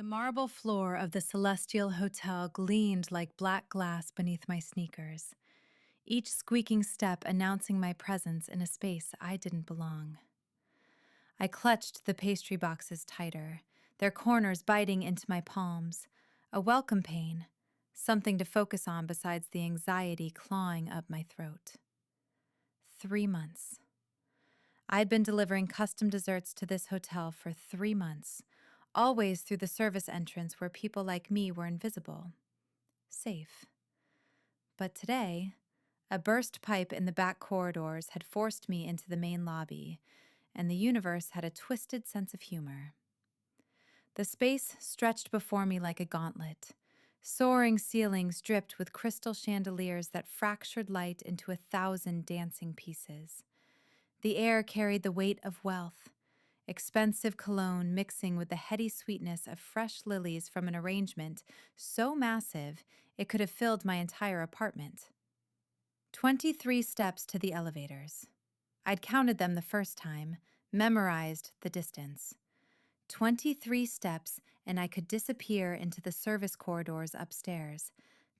The marble floor of the Celestial Hotel gleamed like black glass beneath my sneakers, each squeaking step announcing my presence in a space I didn't belong. I clutched the pastry boxes tighter, their corners biting into my palms, a welcome pain, something to focus on besides the anxiety clawing up my throat. 3 months. I'd been delivering custom desserts to this hotel for 3 months, always through the service entrance where people like me were invisible. Safe. But today, a burst pipe in the back corridors had forced me into the main lobby, and the universe had a twisted sense of humor. The space stretched before me like a gauntlet, soaring ceilings dripped with crystal chandeliers that fractured light into 1,000 dancing pieces. The air carried the weight of wealth, expensive cologne mixing with the heady sweetness of fresh lilies from an arrangement so massive it could have filled my entire apartment. 23 steps to the elevators. I'd counted them the first time, memorized the distance. 23 steps, and I could disappear into the service corridors upstairs,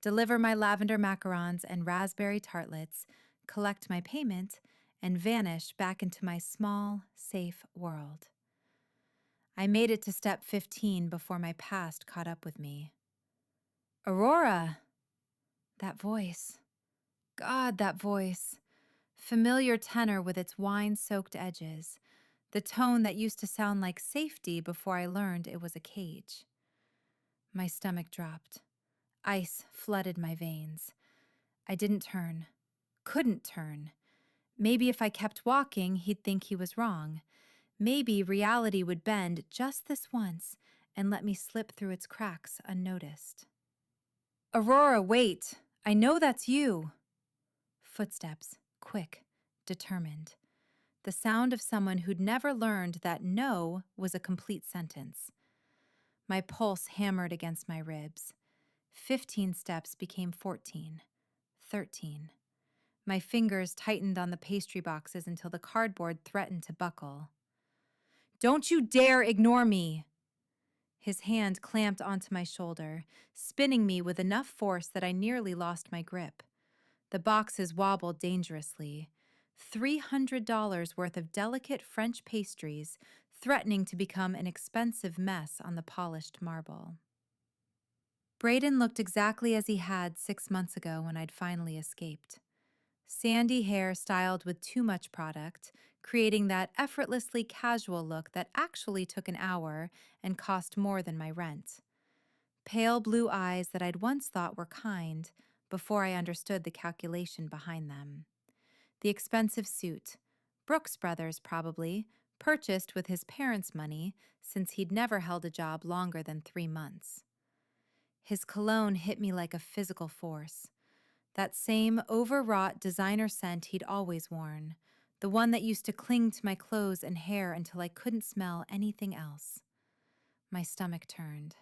deliver my lavender macarons and raspberry tartlets, collect my payment, and vanish back into my small, safe world. I made it to step 15 before my past caught up with me. Aurora! That voice. God, that voice. Familiar tenor with its wine-soaked edges. The tone that used to sound like safety before I learned it was a cage. My stomach dropped. Ice flooded my veins. I didn't turn. Couldn't turn. Maybe if I kept walking, he'd think he was wrong. Maybe reality would bend just this once and let me slip through its cracks unnoticed. Aurora, wait! I know that's you! Footsteps, quick, determined. The sound of someone who'd never learned that no was a complete sentence. My pulse hammered against my ribs. 15 steps became 14, 13. My fingers tightened on the pastry boxes until the cardboard threatened to buckle. Don't you dare ignore me! His hand clamped onto my shoulder, spinning me with enough force that I nearly lost my grip. The boxes wobbled dangerously. $300 worth of delicate French pastries, threatening to become an expensive mess on the polished marble. Braden looked exactly as he had 6 months ago when I'd finally escaped. Sandy hair styled with too much product, creating that effortlessly casual look that actually took an hour and cost more than my rent. Pale blue eyes that I'd once thought were kind before I understood the calculation behind them. The expensive suit, Brooks Brothers probably, purchased with his parents' money since he'd never held a job longer than 3 months. His cologne hit me like a physical force. That same overwrought designer scent he'd always worn, the one that used to cling to my clothes and hair until I couldn't smell anything else. My stomach turned.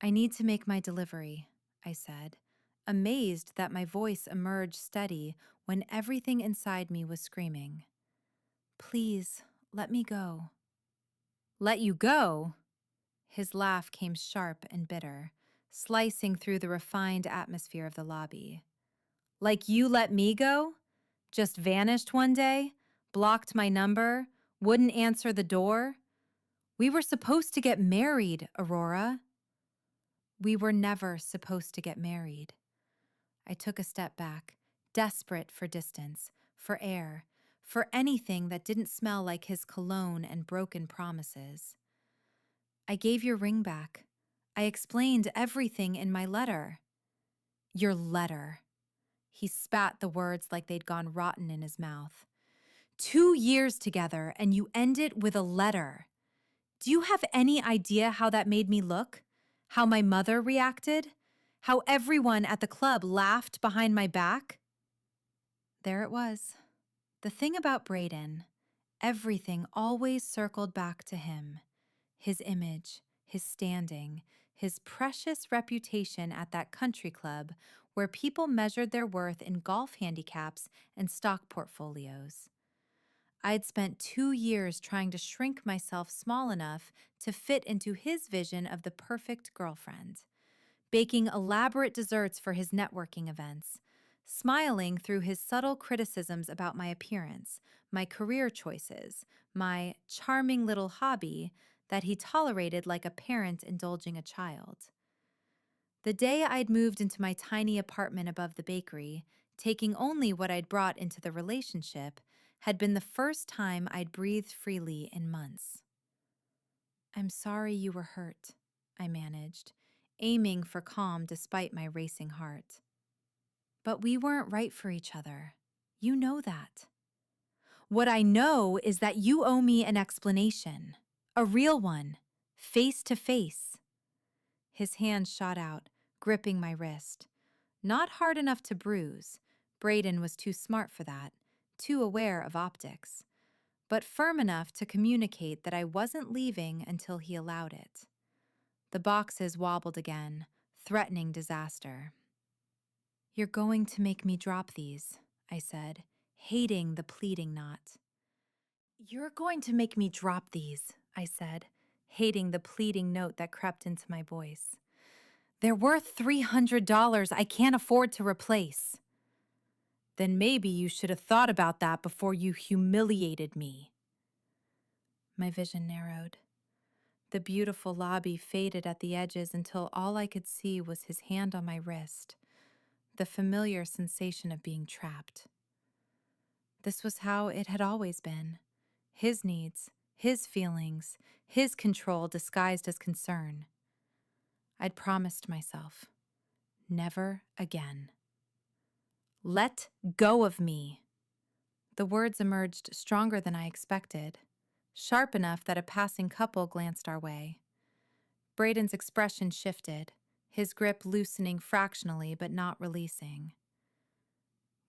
I need to make my delivery, I said, amazed that my voice emerged steady when everything inside me was screaming. Please, let me go. Let you go? His laugh came sharp and bitter, slicing through the refined atmosphere of the lobby. Like you let me go? Just vanished one day? Blocked my number? Wouldn't answer the door? We were supposed to get married, Aurora. We were never supposed to get married. I took a step back, desperate for distance, for air, for anything that didn't smell like his cologne and broken promises. I gave your ring back. I explained everything in my letter. Your letter. He spat the words like they'd gone rotten in his mouth. 2 years together, and you end it with a letter. Do you have any idea how that made me look? How my mother reacted? How everyone at the club laughed behind my back? There it was. The thing about Braden, everything always circled back to him. His image, his standing, his precious reputation at that country club where people measured their worth in golf handicaps and stock portfolios. I'd spent 2 years trying to shrink myself small enough to fit into his vision of the perfect girlfriend, baking elaborate desserts for his networking events, smiling through his subtle criticisms about my appearance, my career choices, my charming little hobby that he tolerated like a parent indulging a child. The day I'd moved into my tiny apartment above the bakery, taking only what I'd brought into the relationship, had been the first time I'd breathed freely in months. "I'm sorry you were hurt," I managed, aiming for calm despite my racing heart. "But we weren't right for each other. You know that." "What I know is that you owe me an explanation. A real one. Face to face." His hand shot out, gripping my wrist. Not hard enough to bruise. Braden was too smart for that, too aware of optics, but firm enough to communicate that I wasn't leaving until he allowed it. The boxes wobbled again, threatening disaster. "You're going to make me drop these," I said, hating the pleading knot. "You're going to make me drop these," I said, hating the pleading note that crept into my voice. "They're worth $300 I can't afford to replace." "Then maybe you should have thought about that before you humiliated me." My vision narrowed. The beautiful lobby faded at the edges until all I could see was his hand on my wrist, the familiar sensation of being trapped. This was how it had always been. His needs, his feelings, his control disguised as concern. I'd promised myself, never again. "Let go of me." The words emerged stronger than I expected, sharp enough that a passing couple glanced our way. Braden's expression shifted, his grip loosening fractionally but not releasing.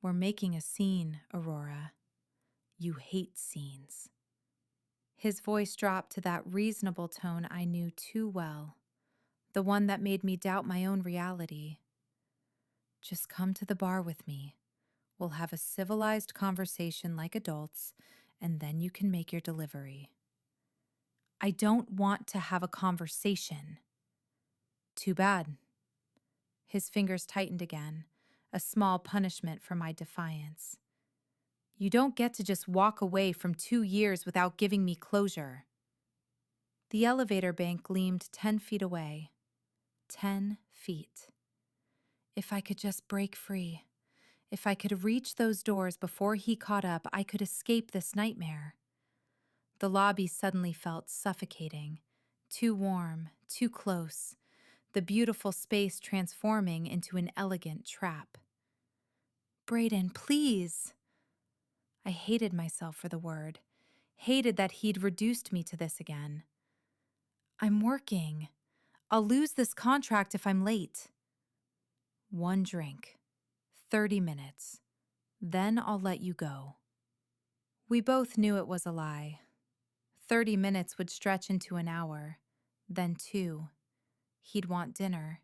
"We're making a scene, Aurora. You hate scenes." His voice dropped to that reasonable tone I knew too well, the one that made me doubt my own reality. "Just come to the bar with me. We'll have a civilized conversation like adults, and then you can make your delivery." "I don't want to have a conversation." "Too bad." His fingers tightened again, a small punishment for my defiance. "You don't get to just walk away from 2 years without giving me closure." The elevator bank gleamed 10 feet away. 10 feet. If I could just break free. If I could reach those doors before he caught up, I could escape this nightmare. The lobby suddenly felt suffocating. Too warm, too close. The beautiful space transforming into an elegant trap. "Braden, please." I hated myself for the word. Hated that he'd reduced me to this again. "I'm working. I'll lose this contract if I'm late." "One drink. 30 minutes. Then I'll let you go." We both knew it was a lie. 30 minutes would stretch into an hour, then 2. He'd want dinner.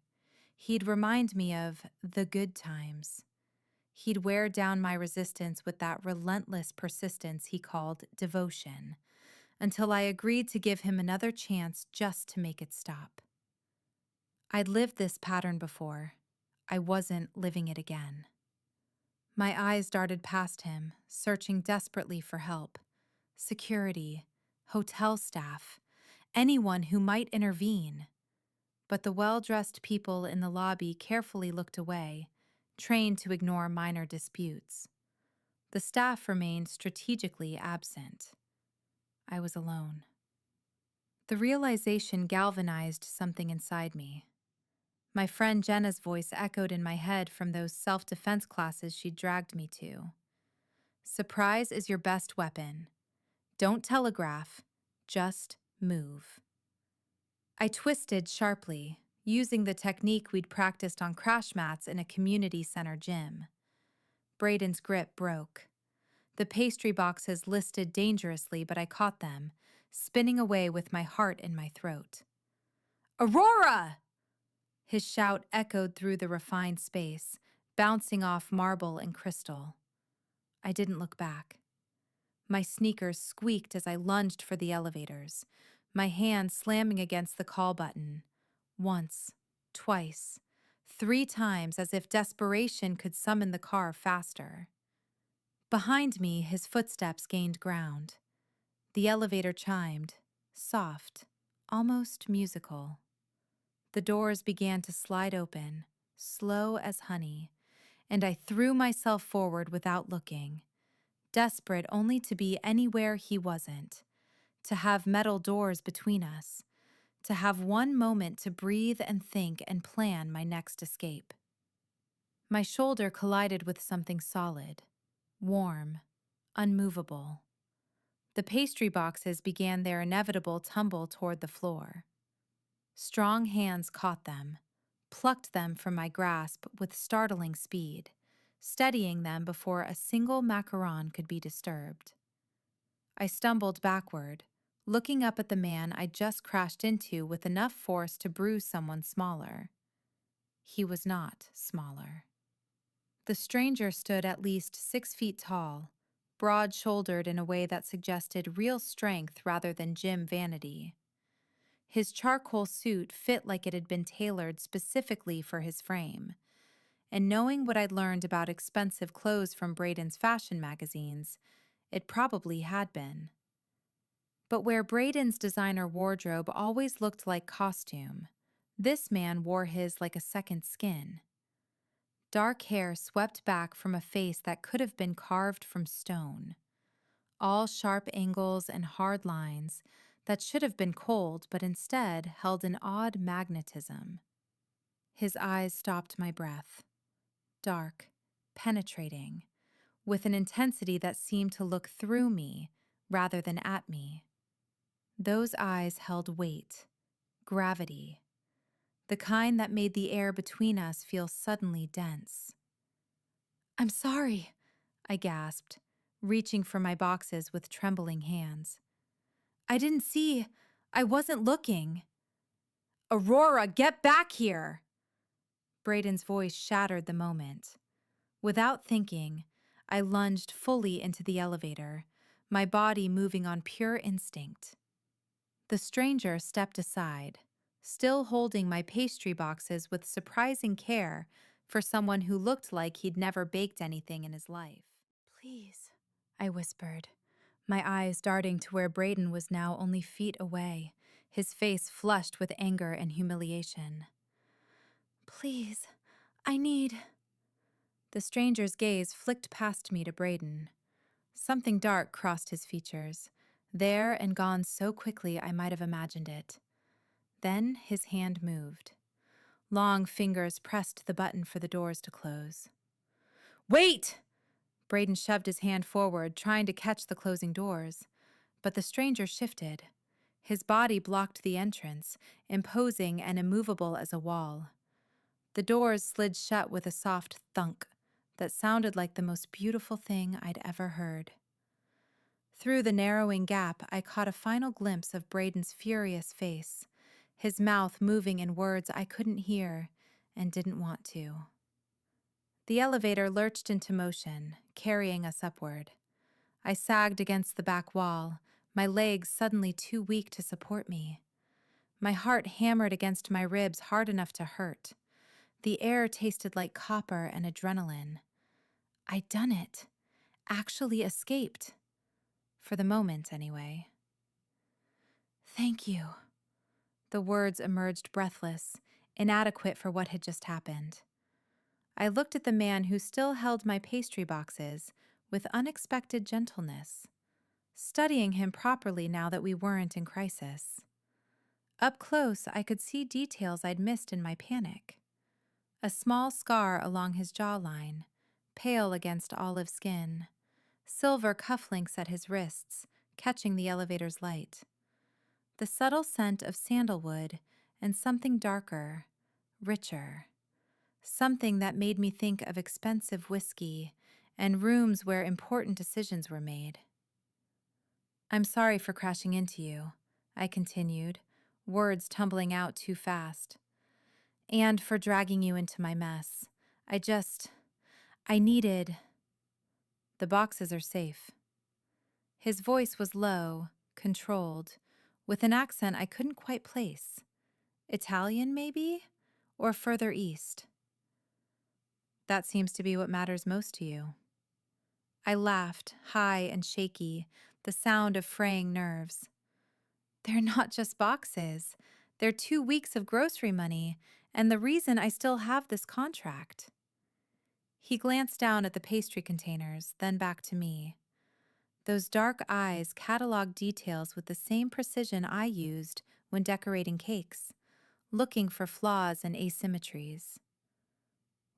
He'd remind me of the good times. He'd wear down my resistance with that relentless persistence he called devotion, until I agreed to give him another chance just to make it stop. I'd lived this pattern before. I wasn't living it again. My eyes darted past him, searching desperately for help. Security, hotel staff, anyone who might intervene. But the well-dressed people in the lobby carefully looked away, trained to ignore minor disputes. The staff remained strategically absent. I was alone. The realization galvanized something inside me. My friend Jenna's voice echoed in my head from those self-defense classes she'd dragged me to. "Surprise is your best weapon. Don't telegraph, just move." I twisted sharply, using the technique we'd practiced on crash mats in a community center gym. Braden's grip broke. The pastry boxes listed dangerously, but I caught them, spinning away with my heart in my throat. "Aurora!" His shout echoed through the refined space, bouncing off marble and crystal. I didn't look back. My sneakers squeaked as I lunged for the elevators, my hand slamming against the call button. Once, twice, 3 times, as if desperation could summon the car faster. Behind me, his footsteps gained ground. The elevator chimed, soft, almost musical. The doors began to slide open, slow as honey, and I threw myself forward without looking, desperate only to be anywhere he wasn't, to have metal doors between us, to have one moment to breathe and think and plan my next escape. My shoulder collided with something solid, warm, unmovable. The pastry boxes began their inevitable tumble toward the floor. Strong hands caught them, plucked them from my grasp with startling speed, steadying them before a single macaron could be disturbed. I stumbled backward, looking up at the man I'd just crashed into with enough force to bruise someone smaller. He was not smaller. The stranger stood at least 6 feet tall, broad-shouldered in a way that suggested real strength rather than gym vanity. His charcoal suit fit like it had been tailored specifically for his frame, and knowing what I'd learned about expensive clothes from Braden's fashion magazines, it probably had been. But where Braden's designer wardrobe always looked like costume, this man wore his like a second skin. Dark hair swept back from a face that could have been carved from stone. All sharp angles and hard lines that should have been cold but instead held an odd magnetism. His eyes stopped my breath. Dark, penetrating, with an intensity that seemed to look through me rather than at me. Those eyes held weight, gravity, the kind that made the air between us feel suddenly dense. "I'm sorry," I gasped, reaching for my boxes with trembling hands. "I didn't see. I wasn't looking." "Aurora, get back here!" Braden's voice shattered the moment. Without thinking, I lunged fully into the elevator, my body moving on pure instinct. The stranger stepped aside, still holding my pastry boxes with surprising care for someone who looked like he'd never baked anything in his life. "Please," I whispered, my eyes darting to where Braden was now only feet away, his face flushed with anger and humiliation. "Please, I need—" The stranger's gaze flicked past me to Braden. Something dark crossed his features, there and gone so quickly I might have imagined it. Then his hand moved. Long fingers pressed the button for the doors to close. "Wait!" Braden shoved his hand forward, trying to catch the closing doors, but the stranger shifted. His body blocked the entrance, imposing and immovable as a wall. The doors slid shut with a soft thunk that sounded like the most beautiful thing I'd ever heard. Through the narrowing gap, I caught a final glimpse of Braden's furious face, his mouth moving in words I couldn't hear and didn't want to. The elevator lurched into motion, carrying us upward. I sagged against the back wall, my legs suddenly too weak to support me. My heart hammered against my ribs hard enough to hurt. The air tasted like copper and adrenaline. I'd done it. Actually escaped. For the moment, anyway. "Thank you." The words emerged breathless, inadequate for what had just happened. I looked at the man who still held my pastry boxes with unexpected gentleness, studying him properly now that we weren't in crisis. Up close, I could see details I'd missed in my panic. A small scar along his jawline, pale against olive skin, silver cufflinks at his wrists, catching the elevator's light. The subtle scent of sandalwood and something darker, richer. Something that made me think of expensive whiskey and rooms where important decisions were made. "I'm sorry for crashing into you," I continued, words tumbling out too fast. "And for dragging you into my mess. I needed—" "The boxes are safe." His voice was low, controlled, with an accent I couldn't quite place. Italian, maybe? Or further east? That seems to be what matters most to you. I laughed, high and shaky, the sound of fraying nerves. They're not just boxes. They're 2 weeks of grocery money, and the reason I still have this contract. He glanced down at the pastry containers, then back to me. Those dark eyes cataloged details with the same precision I used when decorating cakes, looking for flaws and asymmetries.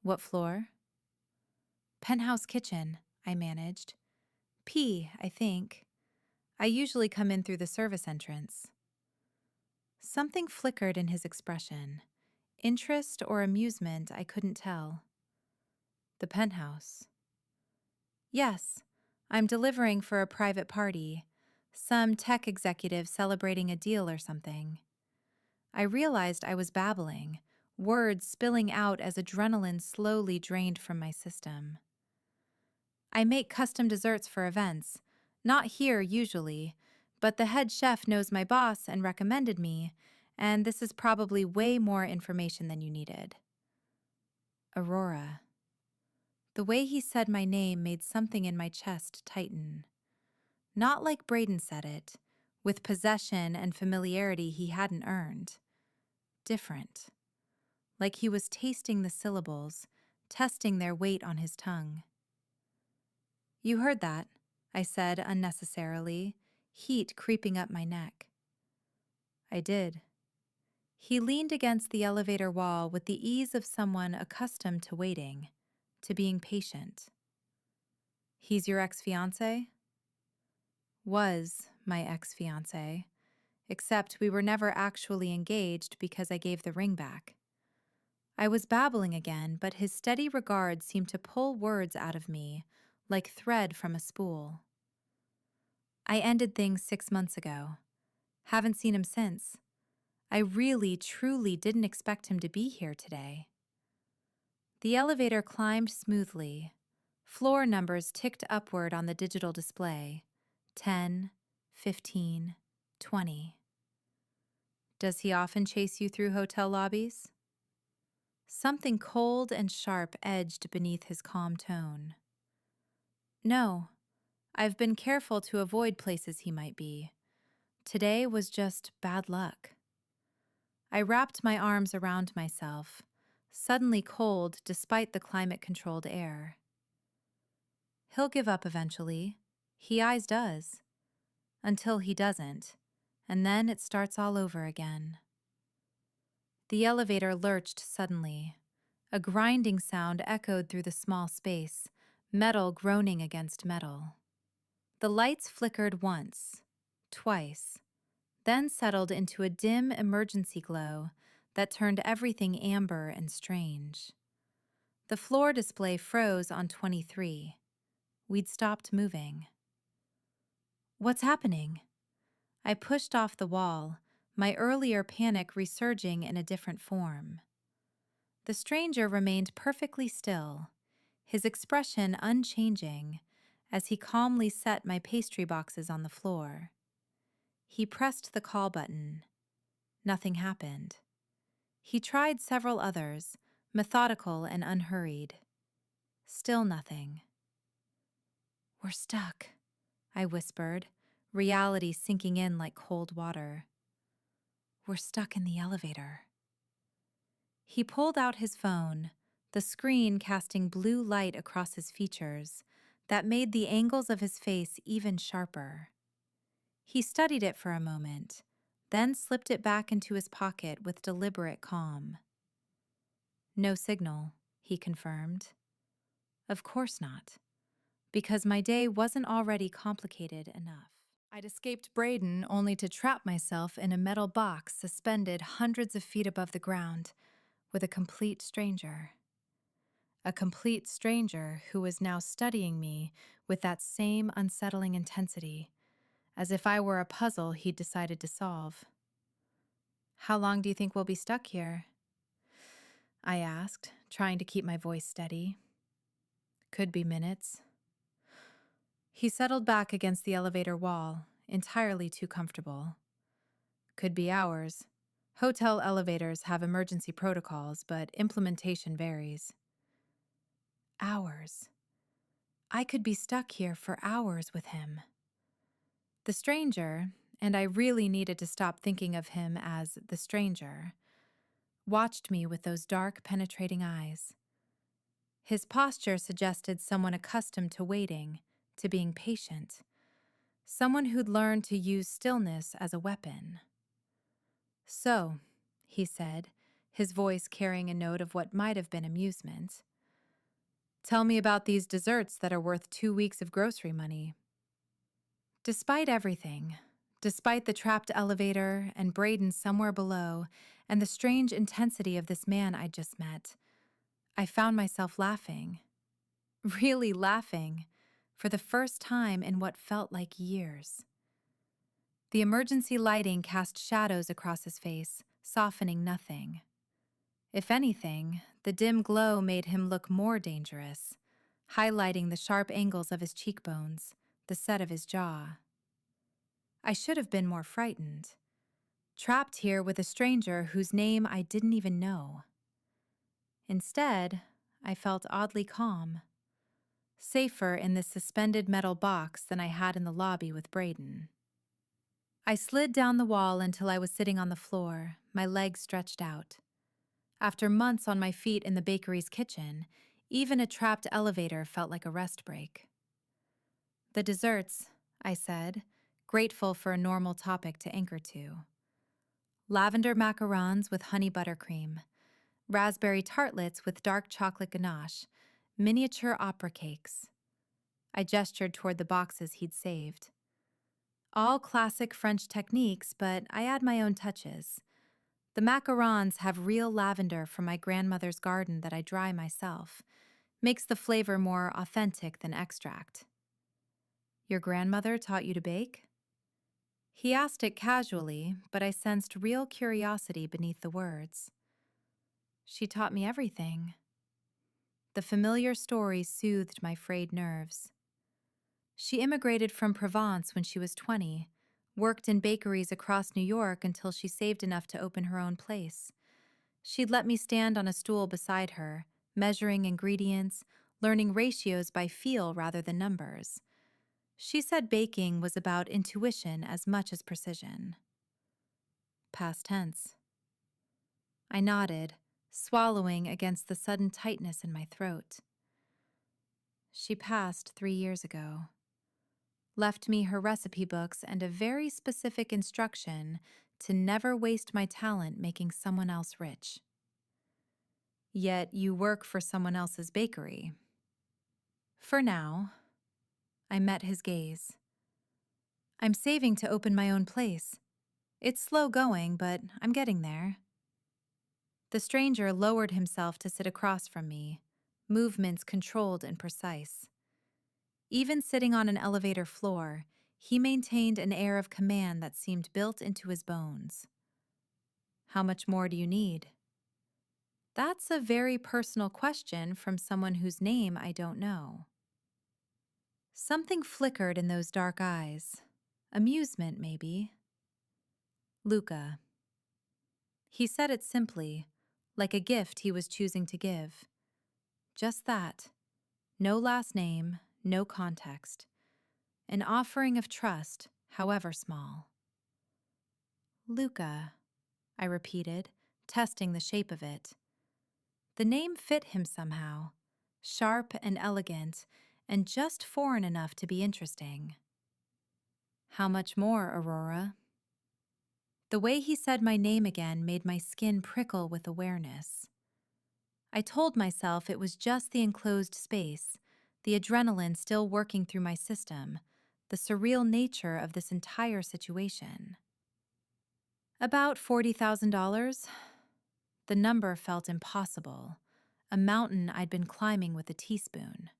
What floor? Penthouse kitchen, I managed. P, I think. I usually come in through the service entrance. Something flickered in his expression. Interest or amusement, I couldn't tell. The penthouse. Yes, I'm delivering for a private party. Some tech executive celebrating a deal or something. I realized I was babbling, words spilling out as adrenaline slowly drained from my system. I make custom desserts for events, not here usually, but the head chef knows my boss and recommended me, and this is probably way more information than you needed. Aurora. The way he said my name made something in my chest tighten. Not like Braden said it, with possession and familiarity he hadn't earned. Different. Like he was tasting the syllables, testing their weight on his tongue. You heard that, I said unnecessarily, heat creeping up my neck. I did. He leaned against the elevator wall with the ease of someone accustomed to waiting, to being patient. He's your ex-fiancé? Was my ex-fiancé, except we were never actually engaged because I gave the ring back. I was babbling again, but his steady regard seemed to pull words out of me, like thread from a spool. I ended things 6 months ago. Haven't seen him since. I really, truly didn't expect him to be here today. The elevator climbed smoothly. Floor numbers ticked upward on the digital display. 10, 15, 20. Does he often chase you through hotel lobbies? Something cold and sharp edged beneath his calm tone. No, I've been careful to avoid places he might be. Today was just bad luck. I wrapped my arms around myself, suddenly cold despite the climate-controlled air. He'll give up eventually. He always does. Until he doesn't, and then it starts all over again. The elevator lurched suddenly. A grinding sound echoed through the small space, metal groaning against metal. The lights flickered once, twice, then settled into a dim emergency glow that turned everything amber and strange. The floor display froze on 23. We'd stopped moving. What's happening? I pushed off the wall, my earlier panic resurging in a different form. The stranger remained perfectly still, his expression unchanging, as he calmly set my pastry boxes on the floor. He pressed the call button. Nothing happened. He tried several others, methodical and unhurried. Still nothing. We're stuck, I whispered, reality sinking in like cold water. We're stuck in the elevator. He pulled out his phone, the screen casting blue light across his features that made the angles of his face even sharper. He studied it for a moment, then slipped it back into his pocket with deliberate calm. No signal, he confirmed. Of course not, because my day wasn't already complicated enough. I'd escaped Braden only to trap myself in a metal box suspended hundreds of feet above the ground with a complete stranger. A complete stranger who was now studying me with that same unsettling intensity, as if I were a puzzle he'd decided to solve. How long do you think we'll be stuck here? I asked, trying to keep my voice steady. Could be minutes. He settled back against the elevator wall, entirely too comfortable. Could be hours. Hotel elevators have emergency protocols, but implementation varies. Hours. I could be stuck here for hours with him. The stranger, and I really needed to stop thinking of him as the stranger, watched me with those dark, penetrating eyes. His posture suggested someone accustomed to waiting, to being patient, someone who'd learned to use stillness as a weapon. "So," he said, his voice carrying a note of what might have been amusement, "tell me about these desserts that are worth 2 weeks of grocery money." Despite everything, despite the trapped elevator and Braden somewhere below and the strange intensity of this man I'd just met, I found myself laughing. Really laughing, for the first time in what felt like years. The emergency lighting cast shadows across his face, softening nothing. If anything, the dim glow made him look more dangerous, highlighting the sharp angles of his cheekbones, the set of his jaw. I should have been more frightened, trapped here with a stranger whose name I didn't even know. Instead, I felt oddly calm, safer in this suspended metal box than I had in the lobby with Braden. I slid down the wall until I was sitting on the floor, my legs stretched out. After months on my feet in the bakery's kitchen, even a trapped elevator felt like a rest break. "The desserts," I said, grateful for a normal topic to anchor to. "Lavender macarons with honey buttercream, raspberry tartlets with dark chocolate ganache, miniature opera cakes." I gestured toward the boxes he'd saved. All classic French techniques, but I add my own touches. The macarons have real lavender from my grandmother's garden that I dry myself. Makes the flavor more authentic than extract. "Your grandmother taught you to bake?" He asked it casually, but I sensed real curiosity beneath the words. "She taught me everything." The familiar story soothed my frayed nerves. She immigrated from Provence when she was 20, worked in bakeries across New York until she saved enough to open her own place. She'd let me stand on a stool beside her, measuring ingredients, learning ratios by feel rather than numbers. She said baking was about intuition as much as precision. Past tense. I nodded, swallowing against the sudden tightness in my throat. She passed 3 years ago. Left me her recipe books and a very specific instruction to never waste my talent making someone else rich. "Yet you work for someone else's bakery." "For now." I met his gaze. "I'm saving to open my own place. It's slow going, but I'm getting there." The stranger lowered himself to sit across from me, movements controlled and precise. Even sitting on an elevator floor, he maintained an air of command that seemed built into his bones. "How much more do you need?" That's a very personal question from someone whose name I don't know. Something flickered in those dark eyes. Amusement, maybe. "Luca." He said it simply, like a gift he was choosing to give. Just that. No last name, no context. An offering of trust, however small. "Luca," I repeated, testing the shape of it. The name fit him somehow, sharp and elegant, and just foreign enough to be interesting. "How much more, Aurora?" The way he said my name again made my skin prickle with awareness. I told myself it was just the enclosed space, the adrenaline still working through my system, the surreal nature of this entire situation. "About $40,000. The number felt impossible, a mountain I'd been climbing with a teaspoon.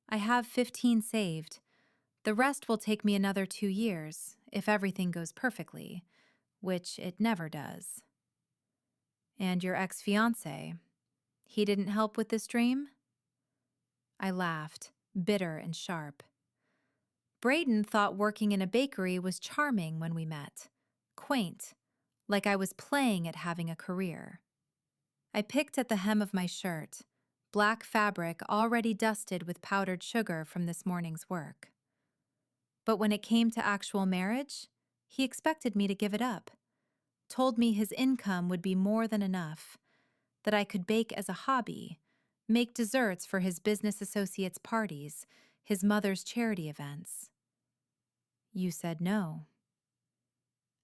"I have 15 saved. The rest will take me another 2 years, if everything goes perfectly, which it never does." "And your ex-fiancé, he didn't help with this dream?" I laughed, bitter and sharp. Braden thought working in a bakery was charming when we met. Quaint, like I was playing at having a career. I picked at the hem of my shirt, black fabric already dusted with powdered sugar from this morning's work. But when it came to actual marriage, he expected me to give it up, told me his income would be more than enough, that I could bake as a hobby, make desserts for his business associates' parties, his mother's charity events. You said no.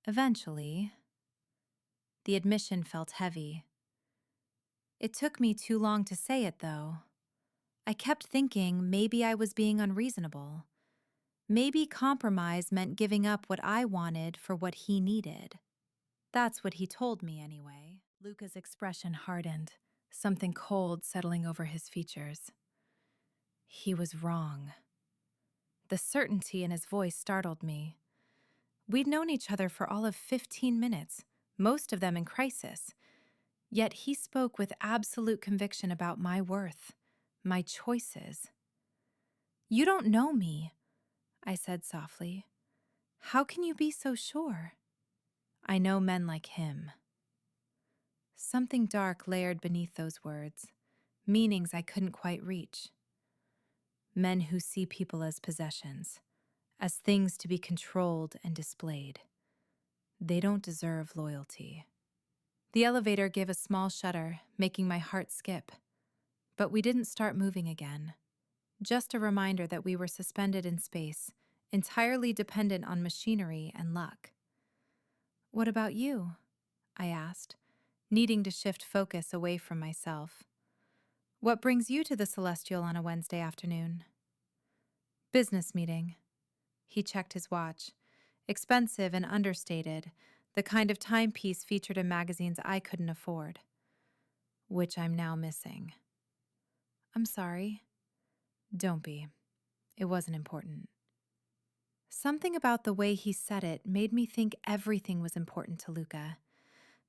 Eventually. The admission felt heavy. It took me too long to say it, though. I kept thinking maybe I was being unreasonable. Maybe compromise meant giving up what I wanted for what he needed. That's what he told me anyway. Luca's expression hardened, something cold settling over his features. He was wrong. The certainty in his voice startled me. We'd known each other for all of 15 minutes, most of them in crisis. Yet he spoke with absolute conviction about my worth, my choices. "You don't know me," I said softly. "How can you be so sure?" "I know men like him." Something dark layered beneath those words, meanings I couldn't quite reach. Men who see people as possessions, as things to be controlled and displayed. They don't deserve loyalty. The elevator gave a small shudder, making my heart skip. But we didn't start moving again. Just a reminder that we were suspended in space, entirely dependent on machinery and luck. "What about you?" I asked, needing to shift focus away from myself. "What brings you to the Celestial on a Wednesday afternoon?" "Business meeting." He checked his watch. Expensive and understated, the kind of timepiece featured in magazines I couldn't afford. Which I'm now missing. "I'm sorry." "Don't be. It wasn't important." Something about the way he said it made me think everything was important to Luca,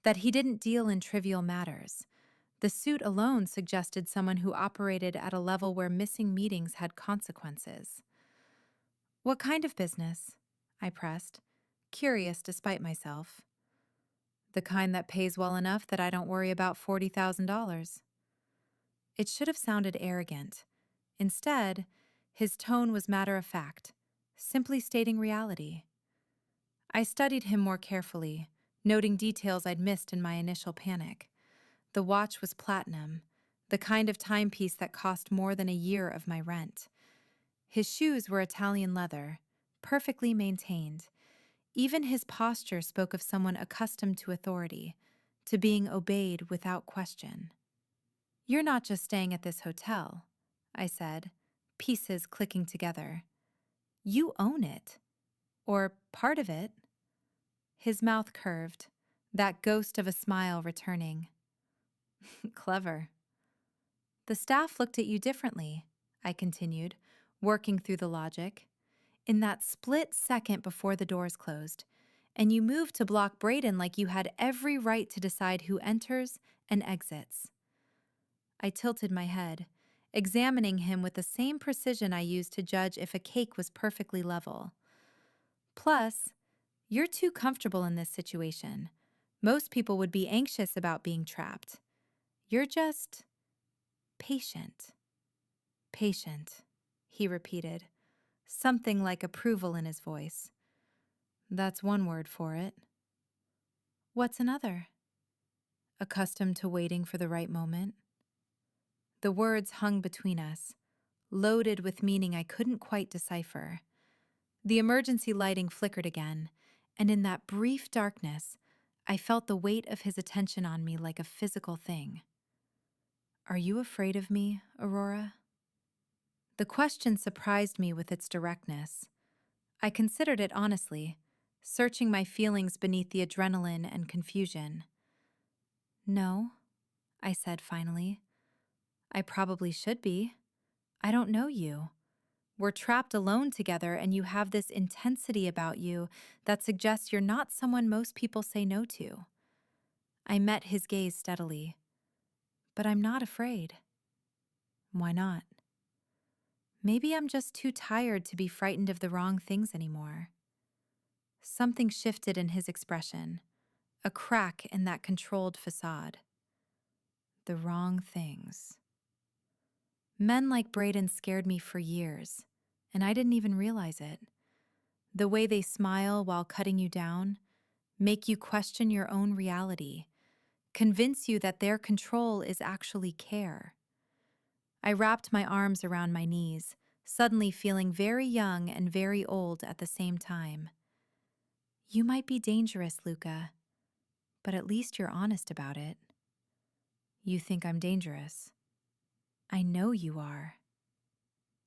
that he didn't deal in trivial matters. The suit alone suggested someone who operated at a level where missing meetings had consequences. "What kind of business?" I pressed, curious despite myself. "The kind that pays well enough that I don't worry about $40,000. It should have sounded arrogant. Instead, his tone was matter-of-fact, simply stating reality. I studied him more carefully, noting details I'd missed in my initial panic. The watch was platinum, the kind of timepiece that cost more than a year of my rent. His shoes were Italian leather, perfectly maintained. Even his posture spoke of someone accustomed to authority, to being obeyed without question. "You're not just staying at this hotel," I said, pieces clicking together. "You own it. Or part of it." His mouth curved, that ghost of a smile returning. "Clever." "The staff looked at you differently," I continued, working through the logic. "In that split second before the doors closed, and you moved to block Braden like you had every right to decide who enters and exits." I tilted my head, examining him with the same precision I used to judge if a cake was perfectly level. "Plus, you're too comfortable in this situation. Most people would be anxious about being trapped. You're just patient." "Patient," he repeated, something like approval in his voice. "That's one word for it." "What's another?" "Accustomed to waiting for the right moment." The words hung between us, loaded with meaning I couldn't quite decipher. The emergency lighting flickered again, and in that brief darkness, I felt the weight of his attention on me like a physical thing. "Are you afraid of me, Aurora?" The question surprised me with its directness. I considered it honestly, searching my feelings beneath the adrenaline and confusion. "No," I said finally. "I probably should be. I don't know you. We're trapped alone together, and you have this intensity about you that suggests you're not someone most people say no to." I met his gaze steadily. "But I'm not afraid." "Why not?" Maybe I'm just too tired to be frightened of the wrong things anymore. Something shifted in his expression, a crack in that controlled facade. The wrong things. Men like Braden scared me for years, and I didn't even realize it. The way they smile while cutting you down, make you question your own reality, convince you that their control is actually care. I wrapped my arms around my knees, suddenly feeling very young and very old at the same time. You might be dangerous, Luca, but at least you're honest about it. You think I'm dangerous. I know you are.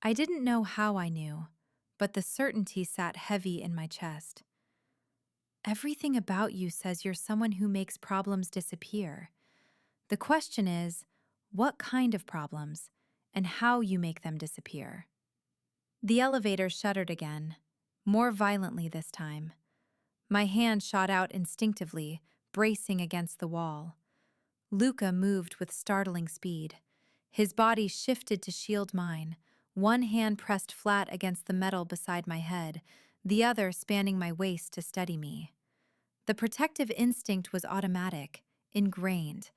I didn't know how I knew, but the certainty sat heavy in my chest. Everything about you says you're someone who makes problems disappear. The question is, what kind of problems, and how you make them disappear? The elevator shuddered again, more violently this time. My hand shot out instinctively, bracing against the wall. Luca moved with startling speed. His body shifted to shield mine, one hand pressed flat against the metal beside my head, the other spanning my waist to steady me. The protective instinct was automatic, ingrained,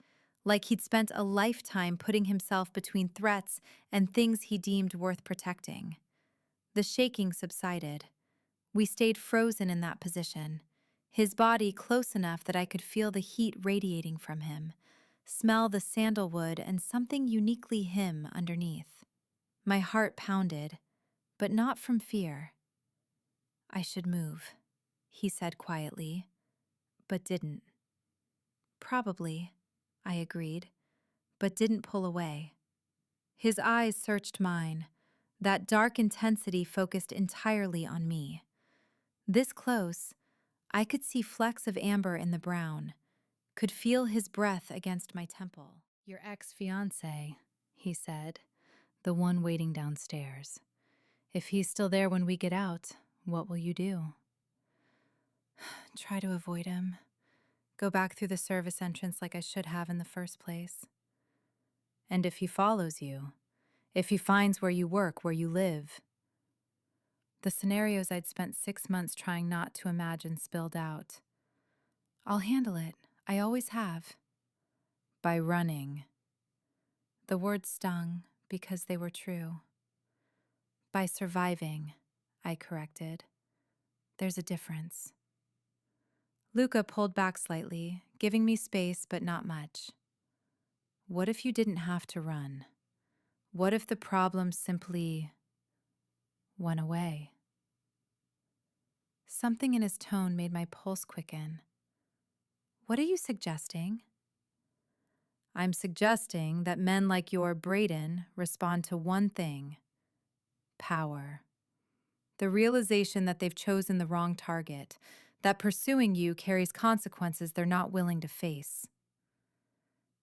like he'd spent a lifetime putting himself between threats and things he deemed worth protecting. The shaking subsided. We stayed frozen in that position, his body close enough that I could feel the heat radiating from him, smell the sandalwood and something uniquely him underneath. My heart pounded, but not from fear. I should move, he said quietly, but didn't. Probably, I agreed, but didn't pull away. His eyes searched mine, that dark intensity focused entirely on me. This close, I could see flecks of amber in the brown, could feel his breath against my temple. Your ex-fiancé, he said, the one waiting downstairs. If he's still there when we get out, what will you do? Try to avoid him. Go back through the service entrance like I should have in the first place. And if he follows you, if he finds where you work, where you live. The scenarios I'd spent 6 months trying not to imagine spilled out. I'll handle it. I always have. By running. The words stung because they were true. By surviving, I corrected. There's a difference. Luca pulled back slightly, giving me space but not much. What if you didn't have to run? What if the problem simply went away? Something in his tone made my pulse quicken. What are you suggesting? I'm suggesting that men like your Braden respond to one thing: power. The realization that they've chosen the wrong target, that pursuing you carries consequences they're not willing to face.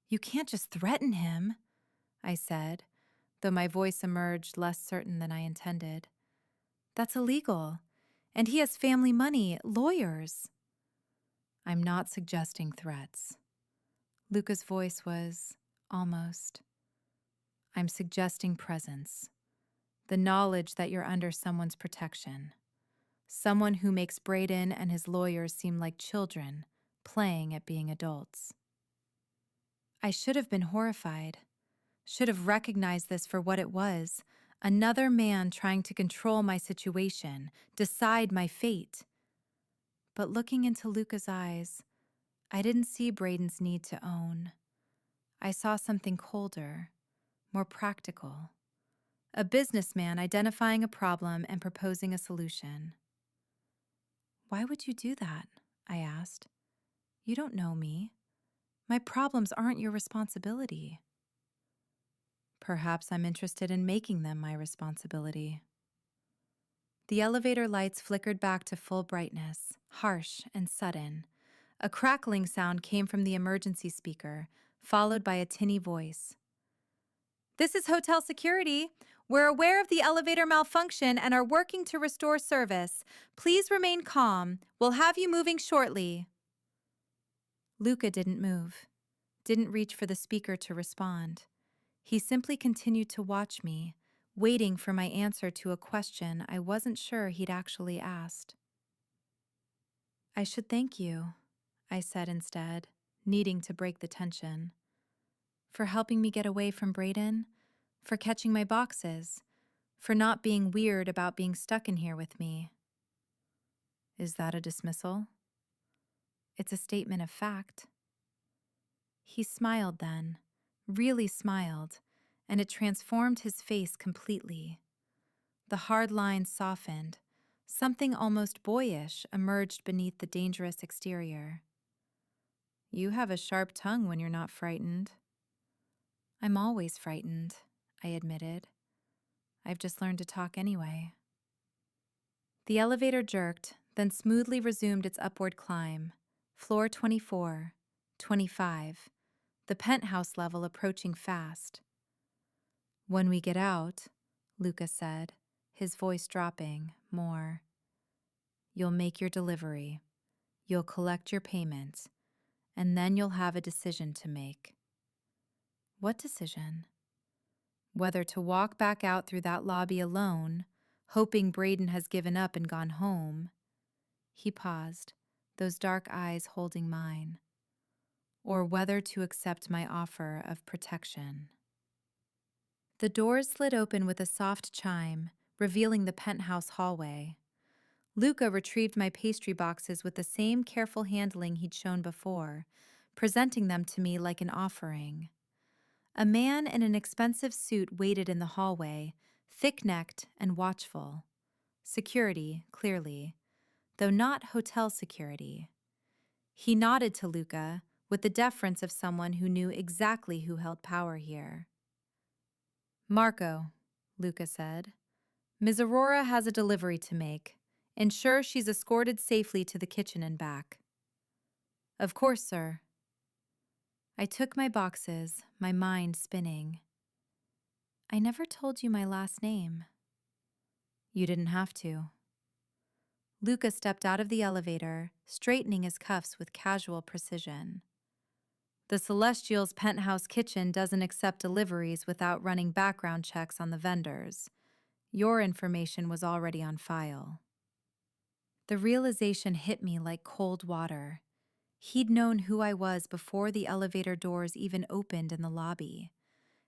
You can't just threaten him, I said, though my voice emerged less certain than I intended. That's illegal, and he has family money, lawyers. I'm not suggesting threats. Luca's voice was almost. I'm suggesting presence. The knowledge that you're under someone's protection. Someone who makes Braden and his lawyers seem like children, playing at being adults. I should have been horrified. Should have recognized this for what it was. Another man trying to control my situation, decide my fate. But looking into Luca's eyes, I didn't see Braden's need to own. I saw something colder, more practical. A businessman identifying a problem and proposing a solution. Why would you do that? I asked. You don't know me. My problems aren't your responsibility. Perhaps I'm interested in making them my responsibility. The elevator lights flickered back to full brightness, harsh and sudden. A crackling sound came from the emergency speaker, followed by a tinny voice. This is hotel security. We're aware of the elevator malfunction and are working to restore service. Please remain calm. We'll have you moving shortly. Luca didn't move, didn't reach for the speaker to respond. He simply continued to watch me, waiting for my answer to a question I wasn't sure he'd actually asked. "I should thank you," I said instead, needing to break the tension. "For helping me get away from Brayden, for catching my boxes, for not being weird about being stuck in here with me." "Is that a dismissal?" "It's a statement of fact." He smiled then, really smiled, and it transformed his face completely. The hard lines softened. Something almost boyish emerged beneath the dangerous exterior. "You have a sharp tongue when you're not frightened." "I'm always frightened," I admitted. "I've just learned to talk anyway." The elevator jerked, then smoothly resumed its upward climb. Floor 24, 25, the penthouse level approaching fast. "When we get out," Lucas said, his voice dropping more, "you'll make your delivery, you'll collect your payment, and then you'll have a decision to make." "What decision?" "Whether to walk back out through that lobby alone, hoping Brayden has given up and gone home." He paused, those dark eyes holding mine. "Or whether to accept my offer of protection." The doors slid open with a soft chime, revealing the penthouse hallway. Luca retrieved my pastry boxes with the same careful handling he'd shown before, presenting them to me like an offering. A man in an expensive suit waited in the hallway, thick-necked and watchful. Security, clearly, though not hotel security. He nodded to Luca with the deference of someone who knew exactly who held power here. "Marco," Luca said, "Ms. Aurora has a delivery to make. Ensure she's escorted safely to the kitchen and back." "Of course, sir." I took my boxes, my mind spinning. "I never told you my last name." "You didn't have to." Luca stepped out of the elevator, straightening his cuffs with casual precision. "The Celestial's penthouse kitchen doesn't accept deliveries without running background checks on the vendors. Your information was already on file." The realization hit me like cold water. He'd known who I was before the elevator doors even opened in the lobby.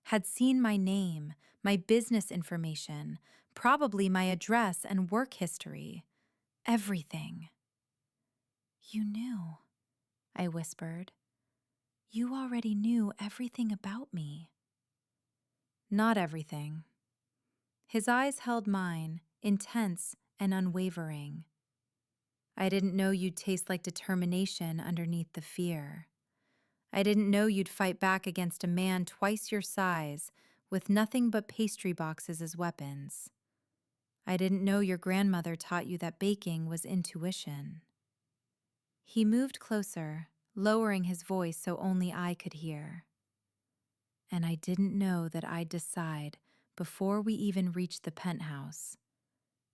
Had seen my name, my business information, probably my address and work history. Everything. "You knew," I whispered. "You already knew everything about me." "Not everything." His eyes held mine, intense and unwavering. "I didn't know you'd taste like determination underneath the fear. I didn't know you'd fight back against a man twice your size with nothing but pastry boxes as weapons. I didn't know your grandmother taught you that baking was intuition." He moved closer, lowering his voice so only I could hear. "And I didn't know that I'd decide, before we even reached the penthouse,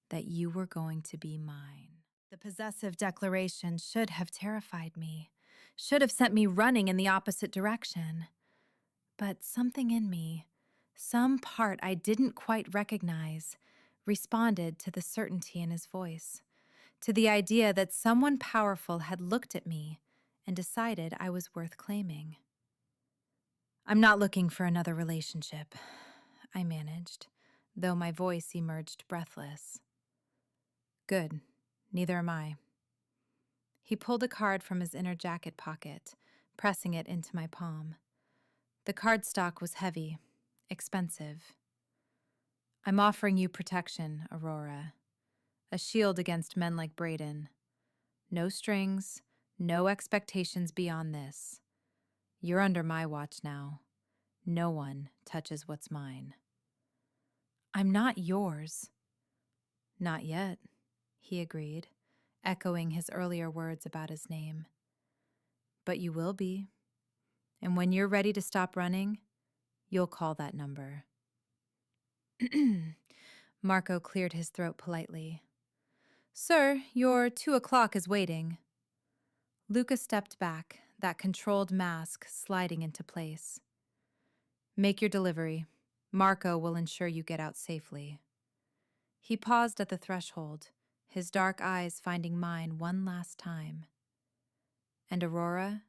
that you were going to be mine." The possessive declaration should have terrified me, should have sent me running in the opposite direction. But something in me, some part I didn't quite recognize, responded to the certainty in his voice, to the idea that someone powerful had looked at me and decided I was worth claiming. "I'm not looking for another relationship," I managed, though my voice emerged breathless. "Good. Neither am I." He pulled a card from his inner jacket pocket, pressing it into my palm. The cardstock was heavy, expensive. "I'm offering you protection, Aurora. A shield against men like Brayden. No strings, no expectations beyond this. You're under my watch now. No one touches what's mine." "I'm not yours." "Not yet," he agreed, echoing his earlier words about his name. "But you will be. And when you're ready to stop running, you'll call that number." Marco cleared his throat politely. "Sir, your 2:00 is waiting." Luca stepped back, that controlled mask sliding into place. "Make your delivery. Marco will ensure you get out safely." He paused at the threshold, his dark eyes finding mine one last time. "And Aurora,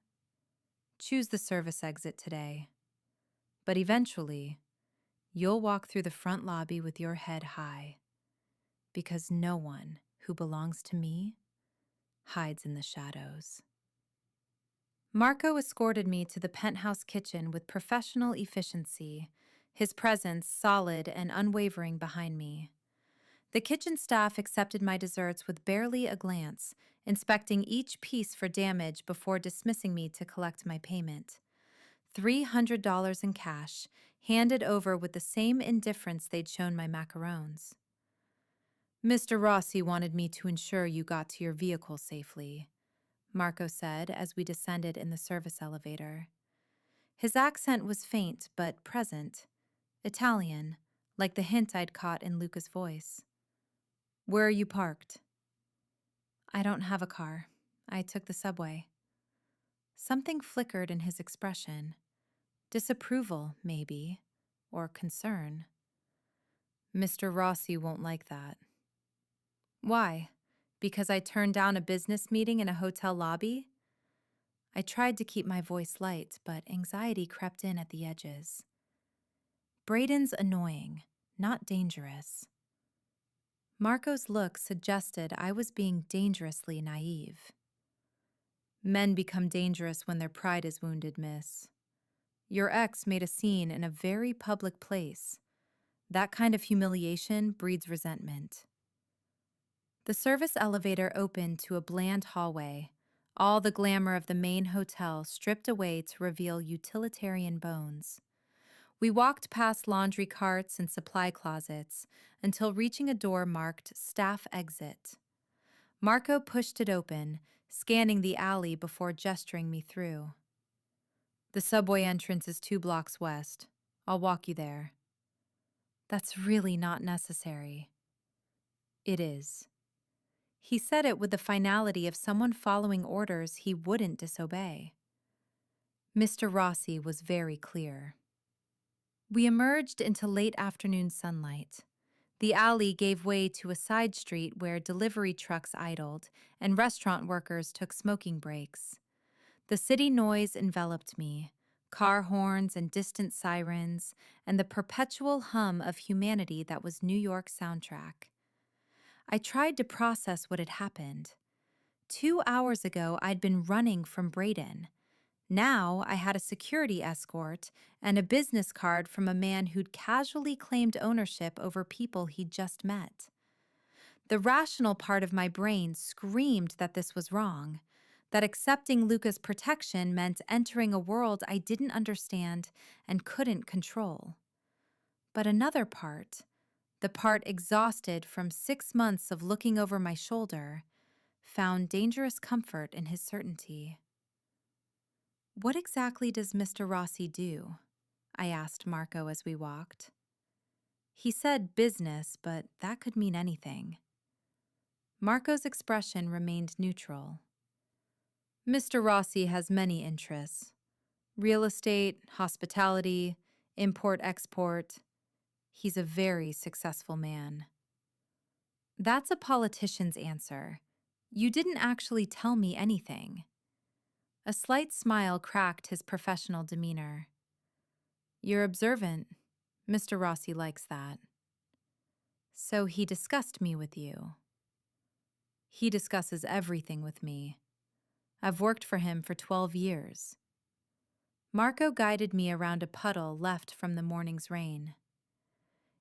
choose the service exit today. But eventually, you'll walk through the front lobby with your head high, because no one who belongs to me hides in the shadows." Marco escorted me to the penthouse kitchen with professional efficiency, his presence solid and unwavering behind me. The kitchen staff accepted my desserts with barely a glance, inspecting each piece for damage before dismissing me to collect my payment. $300 in cash, handed over with the same indifference they'd shown my macarons. "Mr. Rossi wanted me to ensure you got to your vehicle safely," Marco said as we descended in the service elevator. His accent was faint but present, Italian, like the hint I'd caught in Luca's voice. "Where are you parked?" "I don't have a car. I took the subway." Something flickered in his expression. Disapproval, maybe, or concern. "Mr. Rossi won't like that." "Why? Because I turned down a business meeting in a hotel lobby?" I tried to keep my voice light, but anxiety crept in at the edges. "Braden's annoying, not dangerous." Marco's look suggested I was being dangerously naive. "Men become dangerous when their pride is wounded, miss. Your ex made a scene in a very public place. That kind of humiliation breeds resentment." The service elevator opened to a bland hallway, all the glamour of the main hotel stripped away to reveal utilitarian bones. We walked past laundry carts and supply closets until reaching a door marked Staff Exit. Marco pushed it open, scanning the alley before gesturing me through. "The subway entrance is 2 blocks west. I'll walk you there." "That's really not necessary." "It is." He said it with the finality of someone following orders he wouldn't disobey. Mr. Rossi was very clear. We emerged into late afternoon sunlight. The alley gave way to a side street where delivery trucks idled and restaurant workers took smoking breaks. The city noise enveloped me, car horns and distant sirens, and the perpetual hum of humanity that was New York's soundtrack. I tried to process what had happened. 2 hours ago, I'd been running from Braden. Now I had a security escort and a business card from a man who'd casually claimed ownership over people he'd just met. The rational part of my brain screamed that this was wrong, that accepting Luca's protection meant entering a world I didn't understand and couldn't control. But another part, the part exhausted from 6 months of looking over my shoulder, found dangerous comfort in his certainty. "What exactly does Mr. Rossi do?" I asked Marco as we walked. He said business, but that could mean anything. Marco's expression remained neutral. "Mr. Rossi has many interests. Real estate, hospitality, import-export. He's a very successful man." "That's a politician's answer. You didn't actually tell me anything." A slight smile cracked his professional demeanor. "You're observant. Mr. Rossi likes that." "So he discussed me with you." "He discusses everything with me. I've worked for him for 12 years. Marco guided me around a puddle left from the morning's rain.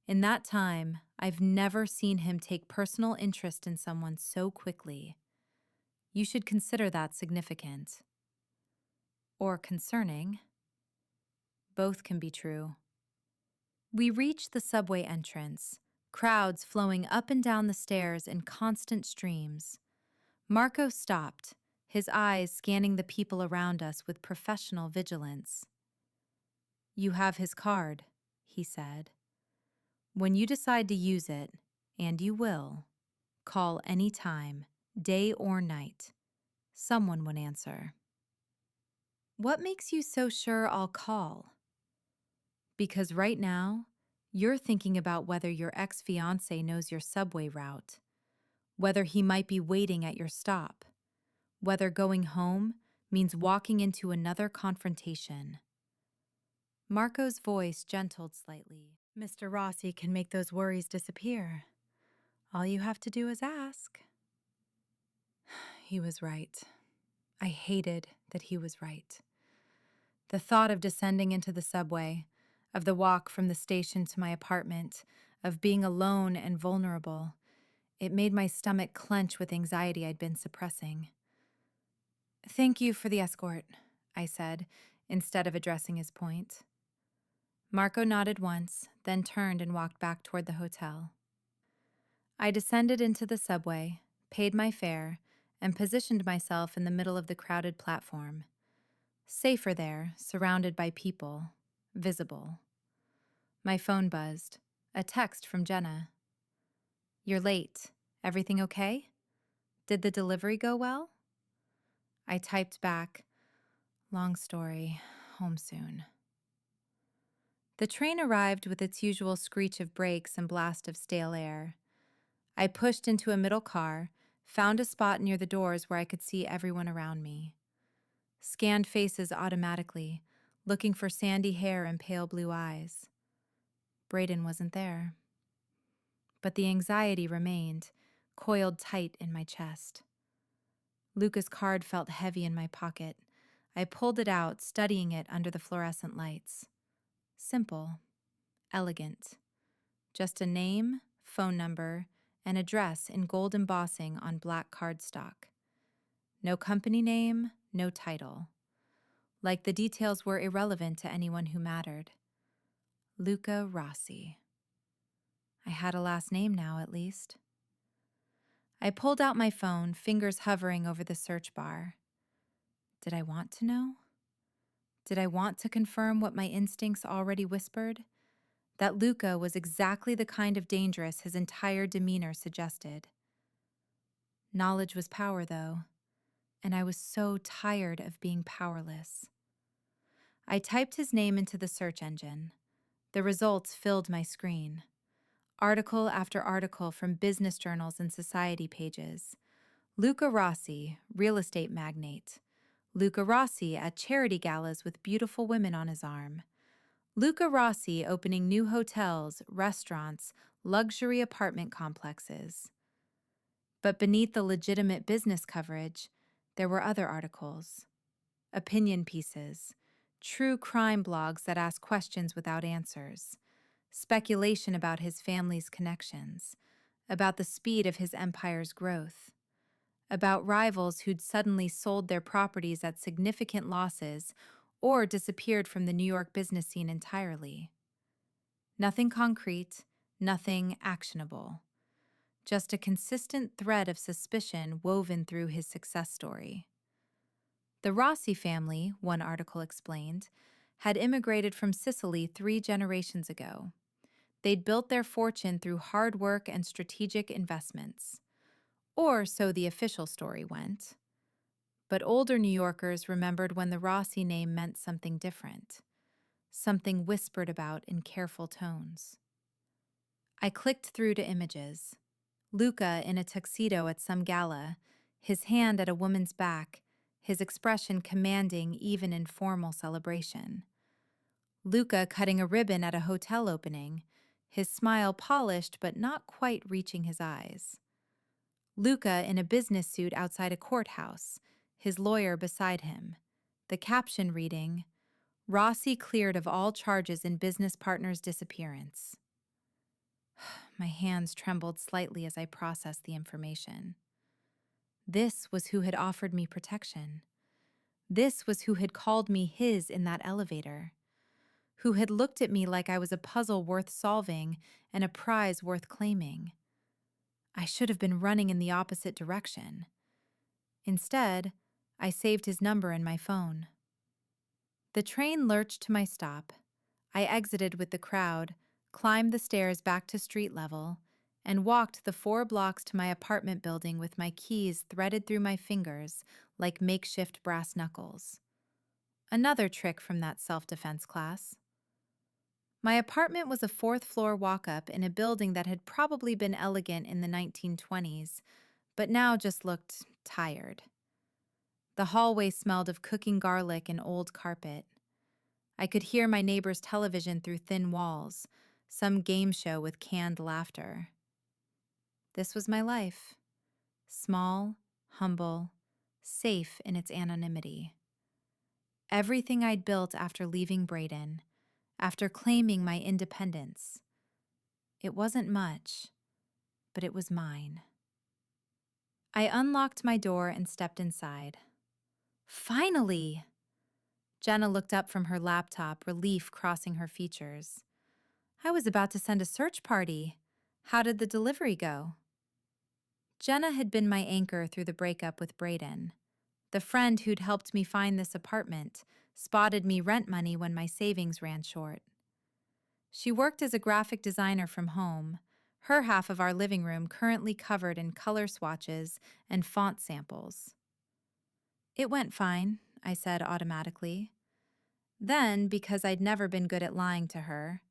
"In that time, I've never seen him take personal interest in someone so quickly. You should consider that significant." Or concerning. Both can be true. We reached the subway entrance, crowds flowing up and down the stairs in constant streams. Marco stopped, his eyes scanning the people around us with professional vigilance. "You have his card," he said. "When you decide to use it, and you will, call any time, day or night. Someone would answer." "What makes you so sure I'll call?" "Because right now, You're thinking about whether your ex-fiancé knows your subway route, whether he might be waiting at your stop, whether going home means walking into another confrontation. Marco's voice gentled slightly. Mr. Rossi can make those worries disappear. All you have to do is ask. He was right. I hated that he was right. The thought of descending into the subway, of the walk from the station to my apartment, of being alone and vulnerable, it made my stomach clench with anxiety I'd been suppressing. "Thank you for the escort," I said, instead of addressing his point. Marco nodded once, then turned and walked back toward the hotel. I descended into the subway, paid my fare, and positioned myself in the middle of the crowded platform. Safer there, surrounded by people, visible. My phone buzzed. A text from Jenna. "You're late. Everything okay? Did the delivery go well?" I typed back, "Long story. Home soon." The train arrived with its usual screech of brakes and blast of stale air. I pushed into a middle car, found a spot near the doors where I could see everyone around me. Scanned faces automatically, looking for sandy hair and pale blue eyes. Brayden wasn't there. But the anxiety remained, coiled tight in my chest. Luca's card felt heavy in my pocket. I pulled it out, studying it under the fluorescent lights. Simple. Elegant. Just a name, phone number, and address in gold embossing on black cardstock. No company name, no title. Like the details were irrelevant to anyone who mattered. Luca Rossi. I had a last name now, at least. I pulled out my phone, fingers hovering over the search bar. Did I want to know? Did I want to confirm what my instincts already whispered? That Luca was exactly the kind of dangerous his entire demeanor suggested. Knowledge was power, though, and I was so tired of being powerless. I typed his name into the search engine. The results filled my screen. Article after article from business journals and society pages. Luca Rossi, real estate magnate. Luca Rossi at charity galas with beautiful women on his arm. Luca Rossi opening new hotels, restaurants, luxury apartment complexes. But beneath the legitimate business coverage, there were other articles. Opinion pieces, true crime blogs that ask questions without answers, speculation about his family's connections, about the speed of his empire's growth, about rivals who'd suddenly sold their properties at significant losses or disappeared from the New York business scene entirely. Nothing concrete, nothing actionable. Just a consistent thread of suspicion woven through his success story. The Rossi family, one article explained, had immigrated from Sicily 3 generations ago. They'd built their fortune through hard work and strategic investments. Or so the official story went. But older New Yorkers remembered when the Rossi name meant something different, something whispered about in careful tones. I clicked through to images. Luca in a tuxedo at some gala, his hand at a woman's back, his expression commanding even in formal celebration. Luca cutting a ribbon at a hotel opening, his smile polished but not quite reaching his eyes. Luca in a business suit outside a courthouse, his lawyer beside him. The caption reading, "Rossi cleared of all charges in business partner's disappearance." My hands trembled slightly as I processed the information. This was who had offered me protection. This was who had called me his in that elevator. Who had looked at me like I was a puzzle worth solving and a prize worth claiming. I should have been running in the opposite direction. Instead, I saved his number in my phone. The train lurched to my stop. I exited with the crowd, climbed the stairs back to street level, and walked the 4 blocks to my apartment building with my keys threaded through my fingers like makeshift brass knuckles. Another trick from that self-defense class. My apartment was a fourth-floor walk-up in a building that had probably been elegant in the 1920s, but now just looked tired. The hallway smelled of cooking garlic and old carpet. I could hear my neighbor's television through thin walls, some game show with canned laughter. This was my life. Small, humble, safe in its anonymity. Everything I'd built after leaving Braden, after claiming my independence. It wasn't much, but it was mine. I unlocked my door and stepped inside. Finally! Jenna looked up from her laptop, relief crossing her features. I was about to send a search party. How did the delivery go? Jenna had been my anchor through the breakup with Braden. The friend who'd helped me find this apartment spotted me rent money when my savings ran short. She worked as a graphic designer from home, her half of our living room currently covered in color swatches and font samples. It went fine, I said automatically. Then, because I'd never been good at lying to her,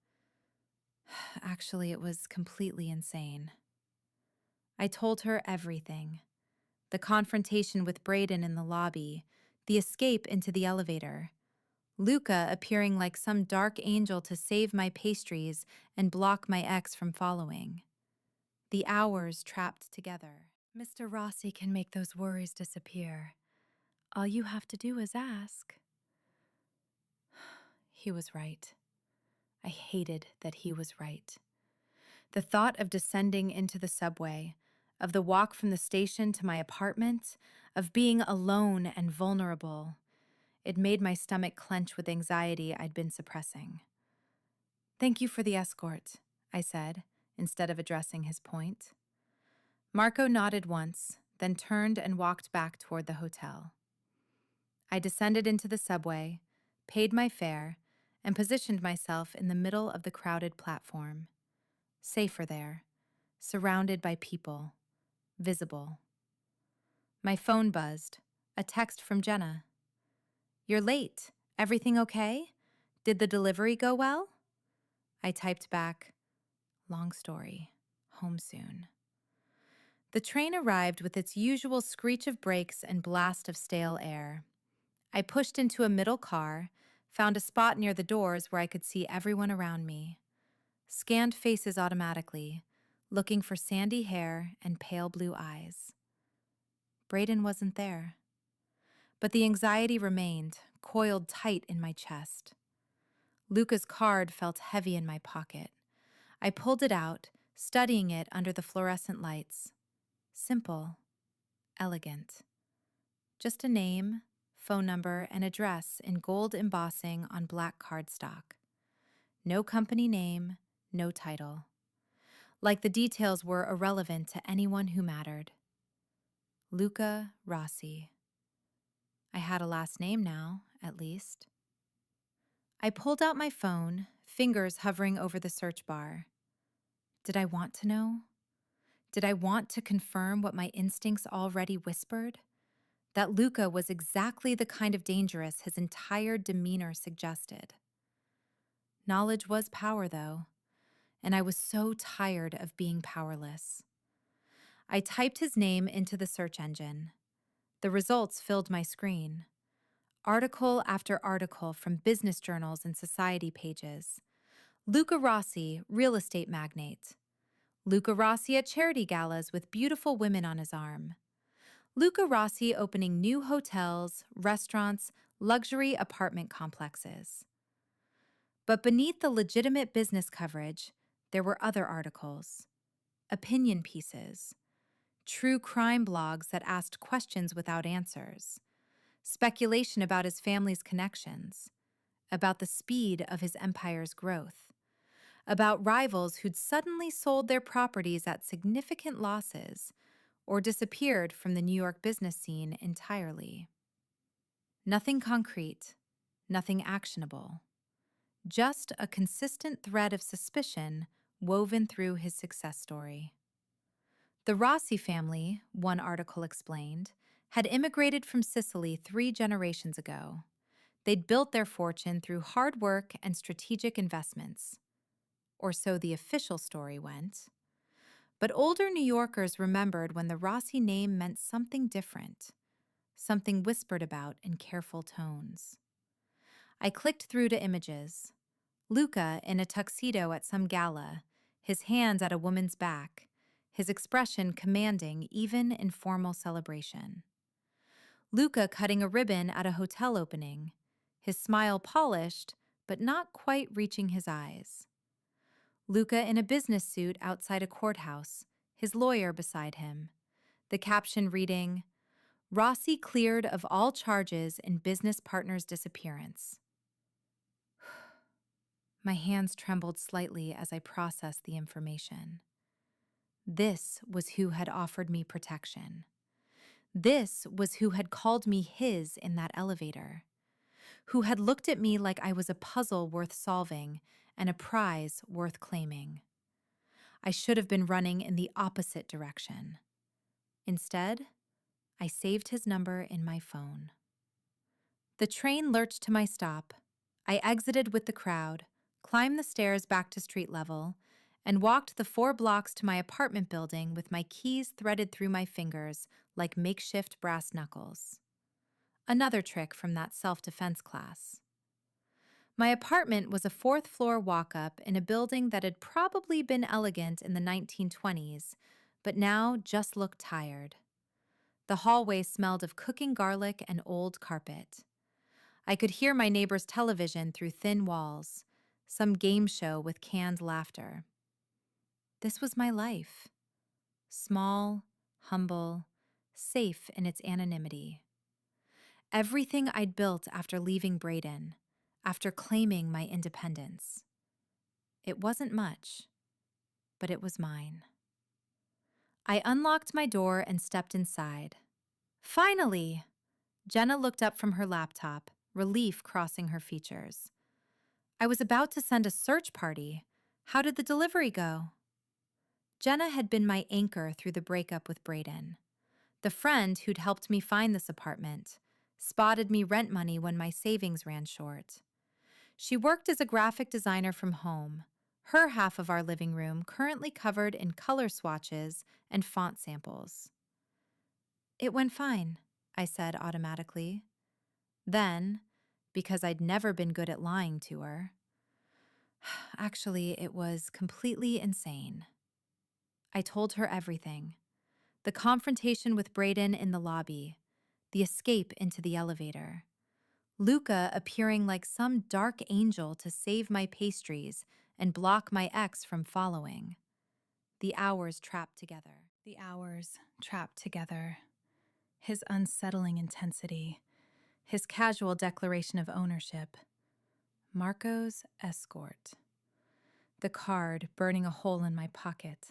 actually, it was completely insane. I told her everything. The confrontation with Braden in the lobby, the escape into the elevator, Luca appearing like some dark angel to save my pastries and block my ex from following. The hours trapped together. Mr. Rossi can make those worries disappear. All you have to do is ask. He was right. I hated that he was right. The thought of descending into the subway, of the walk from the station to my apartment, of being alone and vulnerable, it made my stomach clench with anxiety I'd been suppressing. "Thank you for the escort," I said, instead of addressing his point. Marco nodded once, then turned and walked back toward the hotel. I descended into the subway, paid my fare, and positioned myself in the middle of the crowded platform. Safer there, surrounded by people, visible. My phone buzzed, a text from Jenna. "You're late. Everything okay? Did the delivery go well?" I typed back, "Long story. Home soon." The train arrived with its usual screech of brakes and blast of stale air. I pushed into a middle car, found a spot near the doors where I could see everyone around me. Scanned faces automatically, looking for sandy hair and pale blue eyes. Braden wasn't there. But the anxiety remained, coiled tight in my chest. Luca's card felt heavy in my pocket. I pulled it out, studying it under the fluorescent lights. Simple, elegant. Just a name, phone number, and address in gold embossing on black cardstock. No company name, no title. Like the details were irrelevant to anyone who mattered. Luca Rossi. I had a last name now, at least. I pulled out my phone, fingers hovering over the search bar. Did I want to know? Did I want to confirm what my instincts already whispered? That Luca was exactly the kind of dangerous his entire demeanor suggested. Knowledge was power, though, and I was so tired of being powerless. I typed his name into the search engine. The results filled my screen. Article after article from business journals and society pages. Luca Rossi, real estate magnate. Luca Rossi at charity galas with beautiful women on his arm. Luca Rossi opening new hotels, restaurants, luxury apartment complexes. But beneath the legitimate business coverage, there were other articles. Opinion pieces. True crime blogs that asked questions without answers. Speculation about his family's connections. About the speed of his empire's growth. About rivals who'd suddenly sold their properties at significant losses or disappeared from the New York business scene entirely. Nothing concrete, nothing actionable. Just a consistent thread of suspicion woven through his success story. The Rossi family, one article explained, had immigrated from Sicily 3 generations ago. They'd built their fortune through hard work and strategic investments. or so the official story went. But older New Yorkers remembered when the Rossi name meant something different, something whispered about in careful tones. I clicked through to images. Luca in a tuxedo at some gala, his hands at a woman's back, his expression commanding even in formal celebration. Luca cutting a ribbon at a hotel opening, his smile polished but not quite reaching his eyes. Luca in a business suit outside a courthouse, his lawyer beside him. The caption reading, "Rossi cleared of all charges in business partner's disappearance." My hands trembled slightly as I processed the information. This was who had offered me protection. This was who had called me his in that elevator, who had looked at me like I was a puzzle worth solving and a prize worth claiming. I should have been running in the opposite direction. Instead, I saved his number in my phone. The train lurched to my stop. I exited with the crowd, climbed the stairs back to street level, and walked the 4 blocks to my apartment building with my keys threaded through my fingers like makeshift brass knuckles. Another trick from that self-defense class. My apartment was a 4th-floor walk-up in a building that had probably been elegant in the 1920s, but now just looked tired. The hallway smelled of cooking garlic and old carpet. I could hear my neighbor's television through thin walls, some game show with canned laughter. This was my life. Small, humble, safe in its anonymity. Everything I'd built after leaving Braden, after claiming my independence. It wasn't much, but it was mine. I unlocked my door and stepped inside. Finally! Jenna looked up from her laptop, relief crossing her features. I was about to send a search party. How did the delivery go? Jenna had been my anchor through the breakup with Braden. The friend who'd helped me find this apartment, spotted me rent money when my savings ran short. She worked as a graphic designer from home, her half of our living room currently covered in color swatches and font samples. It went fine, I said automatically. Then, because I'd never been good at lying to her, actually, it was completely insane. I told her everything. The confrontation with Braden in the lobby, the escape into the elevator, Luca appearing like some dark angel to save my pastries and block my ex from following. The hours trapped together. His unsettling intensity. His casual declaration of ownership. Marco's escort. The card burning a hole in my pocket.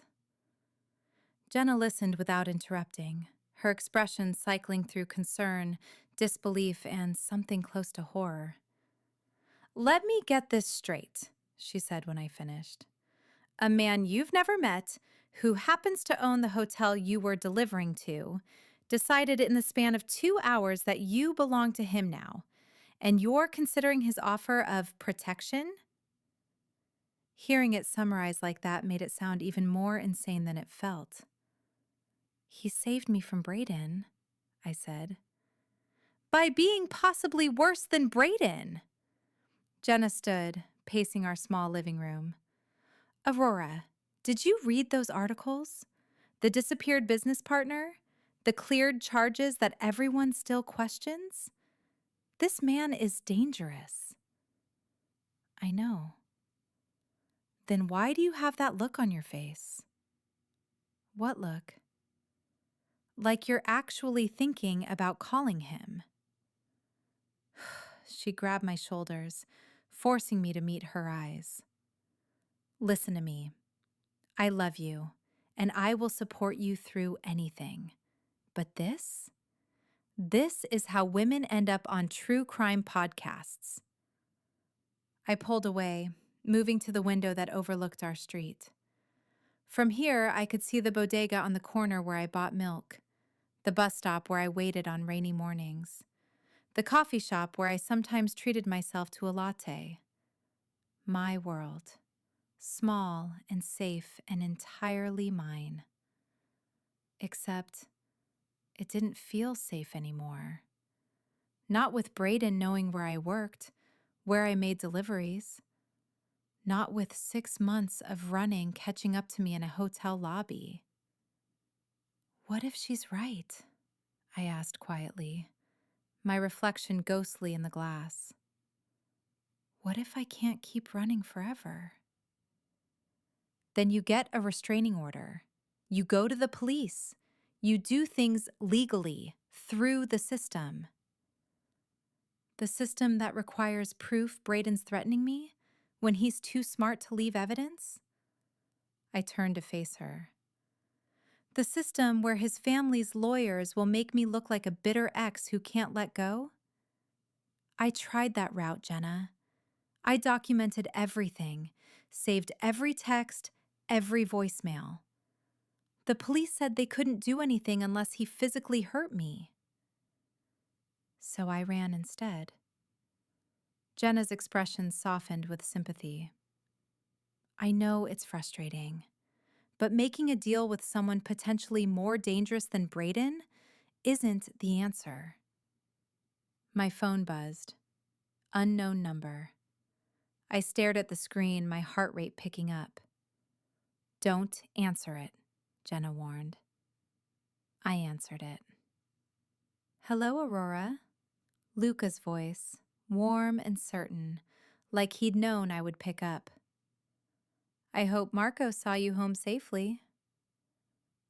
Jenna listened without interrupting, her expression cycling through concern, disbelief, and something close to horror. "Let me get this straight," she said when I finished. "A man you've never met, who happens to own the hotel you were delivering to, decided in the span of 2 hours that you belong to him now, and you're considering his offer of protection?" Hearing it summarized like that made it sound even more insane than it felt. "He saved me from Braden," I said. "By being possibly worse than Braden." Jenna stood, pacing our small living room. "Aurora, did you read those articles? The disappeared business partner? The cleared charges that everyone still questions? This man is dangerous." "I know." "Then why do you have that look on your face?" "What look?" "Like you're actually thinking about calling him." She grabbed my shoulders, forcing me to meet her eyes. "Listen to me. I love you, and I will support you through anything. But this is how women end up on true crime podcasts." I pulled away, moving to the window that overlooked our street. From here, I could see the bodega on the corner where I bought milk, the bus stop where I waited on rainy mornings, the coffee shop where I sometimes treated myself to a latte. My world. small and safe and entirely mine. Except it didn't feel safe anymore. Not with Braden knowing where I worked, where I made deliveries. Not with 6 months of running catching up to me in a hotel lobby. What if she's right? I asked quietly, my reflection ghostly in the glass. What if I can't keep running forever? Then you get a restraining order. You go to the police. You do things legally, through the system. The system that requires proof Braden's threatening me when he's too smart to leave evidence? I turned to face her. The system where his family's lawyers will make me look like a bitter ex who can't let go? I tried that route, Jenna. I documented everything, saved every text, every voicemail. The police said they couldn't do anything unless he physically hurt me. So I ran instead. Jenna's expression softened with sympathy. I know it's frustrating, but making a deal with someone potentially more dangerous than Braden isn't the answer. My phone buzzed. Unknown number. I stared at the screen, my heart rate picking up. Don't answer it, Jenna warned. I answered it. Hello, Aurora. Luca's voice, warm and certain, like he'd known I would pick up. I hope Marco saw you home safely.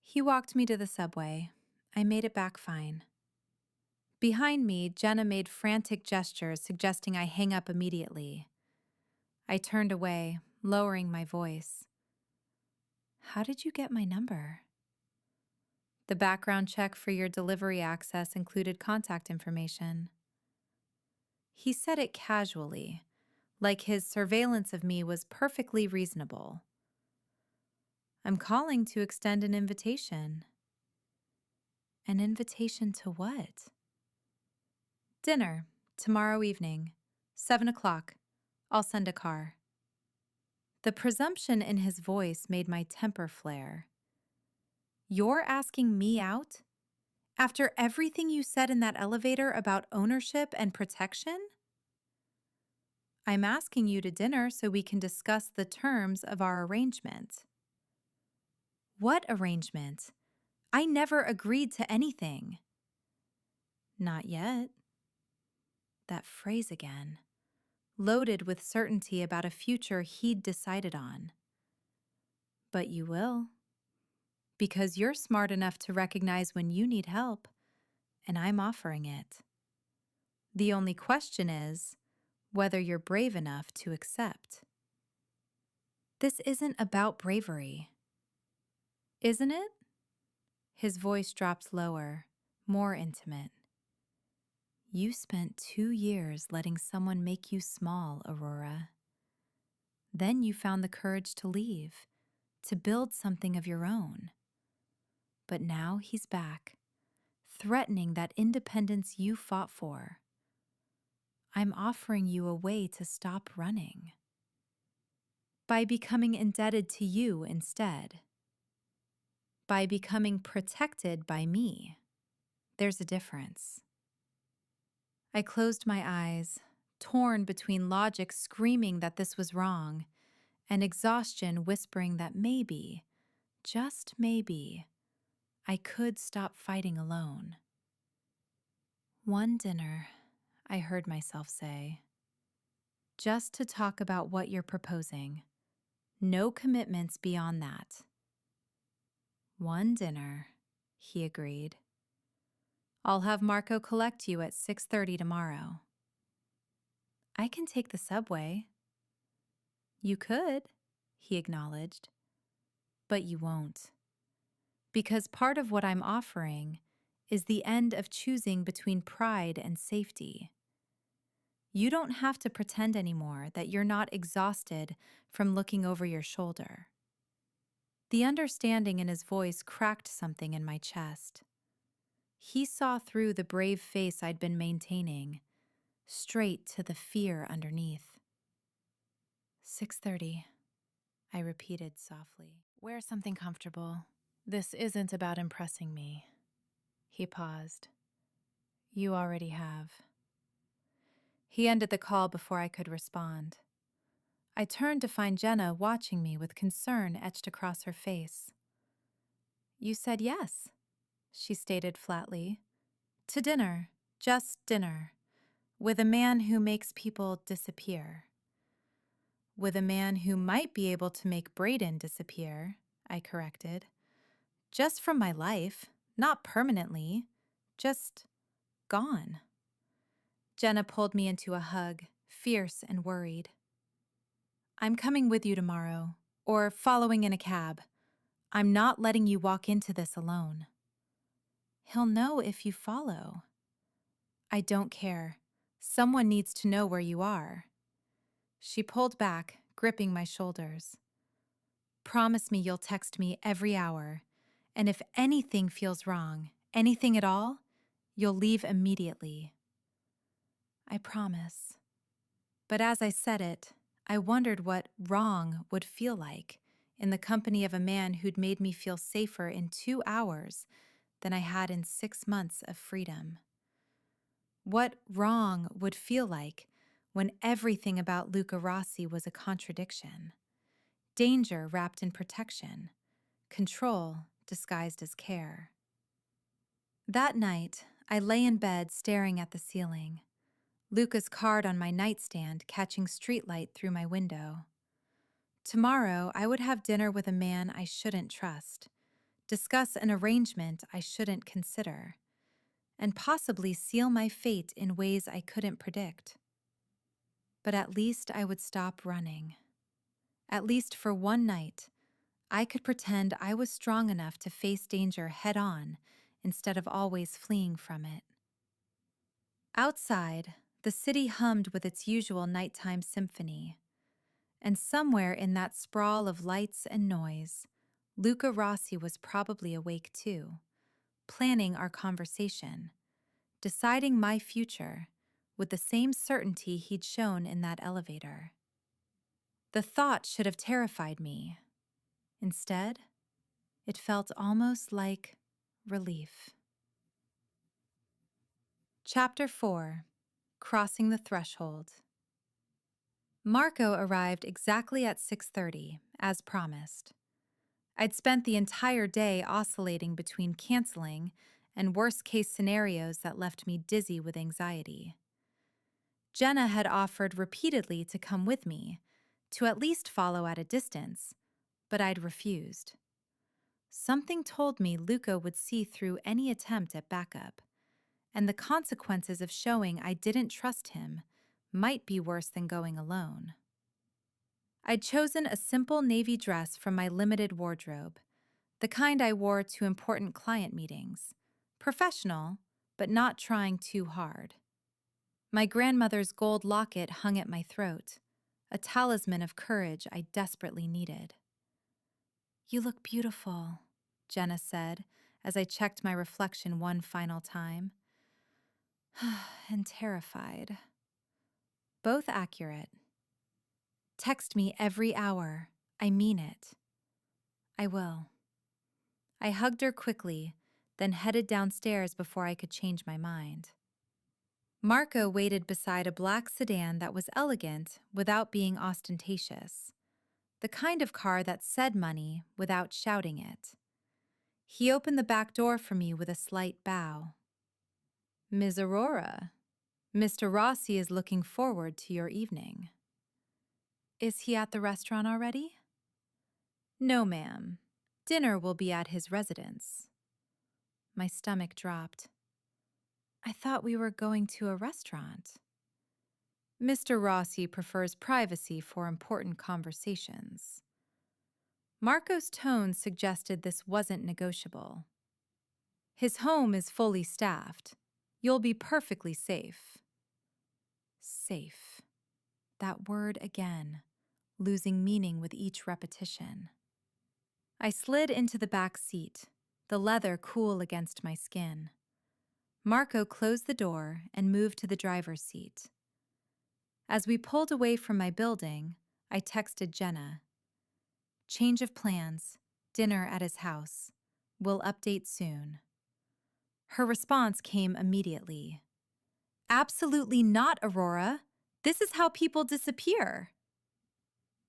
He walked me to the subway. I made it back fine. Behind me, Jenna made frantic gestures suggesting I hang up immediately. I turned away, lowering my voice. How did you get my number? The background check for your delivery access included contact information. He said it casually, like his surveillance of me was perfectly reasonable. I'm calling to extend an invitation. An invitation to what? Dinner, tomorrow evening, 7 o'clock. I'll send a car. The presumption in his voice made my temper flare. You're asking me out? After everything you said in that elevator about ownership and protection? I'm asking you to dinner so we can discuss the terms of our arrangement. What arrangement? I never agreed to anything. Not yet. That phrase again, loaded with certainty about a future he'd decided on. But you will. Because you're smart enough to recognize when you need help, and I'm offering it. The only question is whether you're brave enough to accept. This isn't about bravery. Isn't it? His voice dropped lower, more intimate. You spent 2 years letting someone make you small, Aurora. Then you found the courage to leave, to build something of your own. But now he's back, threatening that independence you fought for. I'm offering you a way to stop running. By becoming indebted to you instead. By becoming protected by me. There's a difference. I closed my eyes, torn between logic screaming that this was wrong and exhaustion whispering that maybe, just maybe, I could stop fighting alone. One dinner, I heard myself say. Just to talk about what you're proposing. No commitments beyond that. One dinner, he agreed. I'll have Marco collect you at 6:30 tomorrow. I can take the subway. You could, he acknowledged, but you won't. Because part of what I'm offering is the end of choosing between pride and safety. You don't have to pretend anymore that you're not exhausted from looking over your shoulder. The understanding in his voice cracked something in my chest. He saw through the brave face I'd been maintaining, straight to the fear underneath. 6:30. I repeated softly. Wear something comfortable. This isn't about impressing me. He paused. You already have. He ended the call before I could respond. I turned to find Jenna watching me with concern etched across her face. You said yes, she stated flatly. To dinner, just dinner, with a man who makes people disappear. With a man who might be able to make Brayden disappear, I corrected. Just from my life, not permanently, just gone. Jenna pulled me into a hug, fierce and worried. I'm coming with you tomorrow, or following in a cab. I'm not letting you walk into this alone. He'll know if you follow. I don't care. Someone needs to know where you are. She pulled back, gripping my shoulders. Promise me you'll text me every hour, and if anything feels wrong, anything at all, you'll leave immediately. I promise. But as I said it, I wondered what wrong would feel like in the company of a man who'd made me feel safer in 2 hours than I had in 6 months of freedom. What wrong would feel like when everything about Luca Rossi was a contradiction. Danger wrapped in protection, control disguised as care. That night, I lay in bed staring at the ceiling, Luca's card on my nightstand catching streetlight through my window. Tomorrow, I would have dinner with a man I shouldn't trust, discuss an arrangement I shouldn't consider, and possibly seal my fate in ways I couldn't predict. But at least I would stop running. At least for one night, I could pretend I was strong enough to face danger head-on instead of always fleeing from it. Outside, the city hummed with its usual nighttime symphony, and somewhere in that sprawl of lights and noise, Luca Rossi was probably awake too, planning our conversation, deciding my future with the same certainty he'd shown in that elevator. The thought should have terrified me. Instead, it felt almost like relief. Chapter 4. Crossing the Threshold. Marco arrived exactly at 6:30, as promised. I'd spent the entire day oscillating between canceling and worst-case scenarios that left me dizzy with anxiety. Jenna had offered repeatedly to come with me, to at least follow at a distance, but I'd refused. Something told me Luca would see through any attempt at backup, and the consequences of showing I didn't trust him might be worse than going alone. I'd chosen a simple navy dress from my limited wardrobe, the kind I wore to important client meetings, professional, but not trying too hard. My grandmother's gold locket hung at my throat, a talisman of courage I desperately needed. You look beautiful, Jenna said as I checked my reflection one final time. And terrified. Both accurate. Text me every hour. I mean it. I will. I hugged her quickly, then headed downstairs before I could change my mind. Marco waited beside a black sedan that was elegant without being ostentatious, the kind of car that said money without shouting it. He opened the back door for me with a slight bow. Ms. Aurora, Mr. Rossi is looking forward to your evening. Is he at the restaurant already? No, ma'am. Dinner will be at his residence. My stomach dropped. I thought we were going to a restaurant. Mr. Rossi prefers privacy for important conversations. Marco's tone suggested this wasn't negotiable. His home is fully staffed. You'll be perfectly safe. Safe. That word again, losing meaning with each repetition. I slid into the back seat, the leather cool against my skin. Marco closed the door and moved to the driver's seat. As we pulled away from my building, I texted Jenna. Change of plans. Dinner at his house. Will update soon. Her response came immediately. Absolutely not, Aurora. This is how people disappear.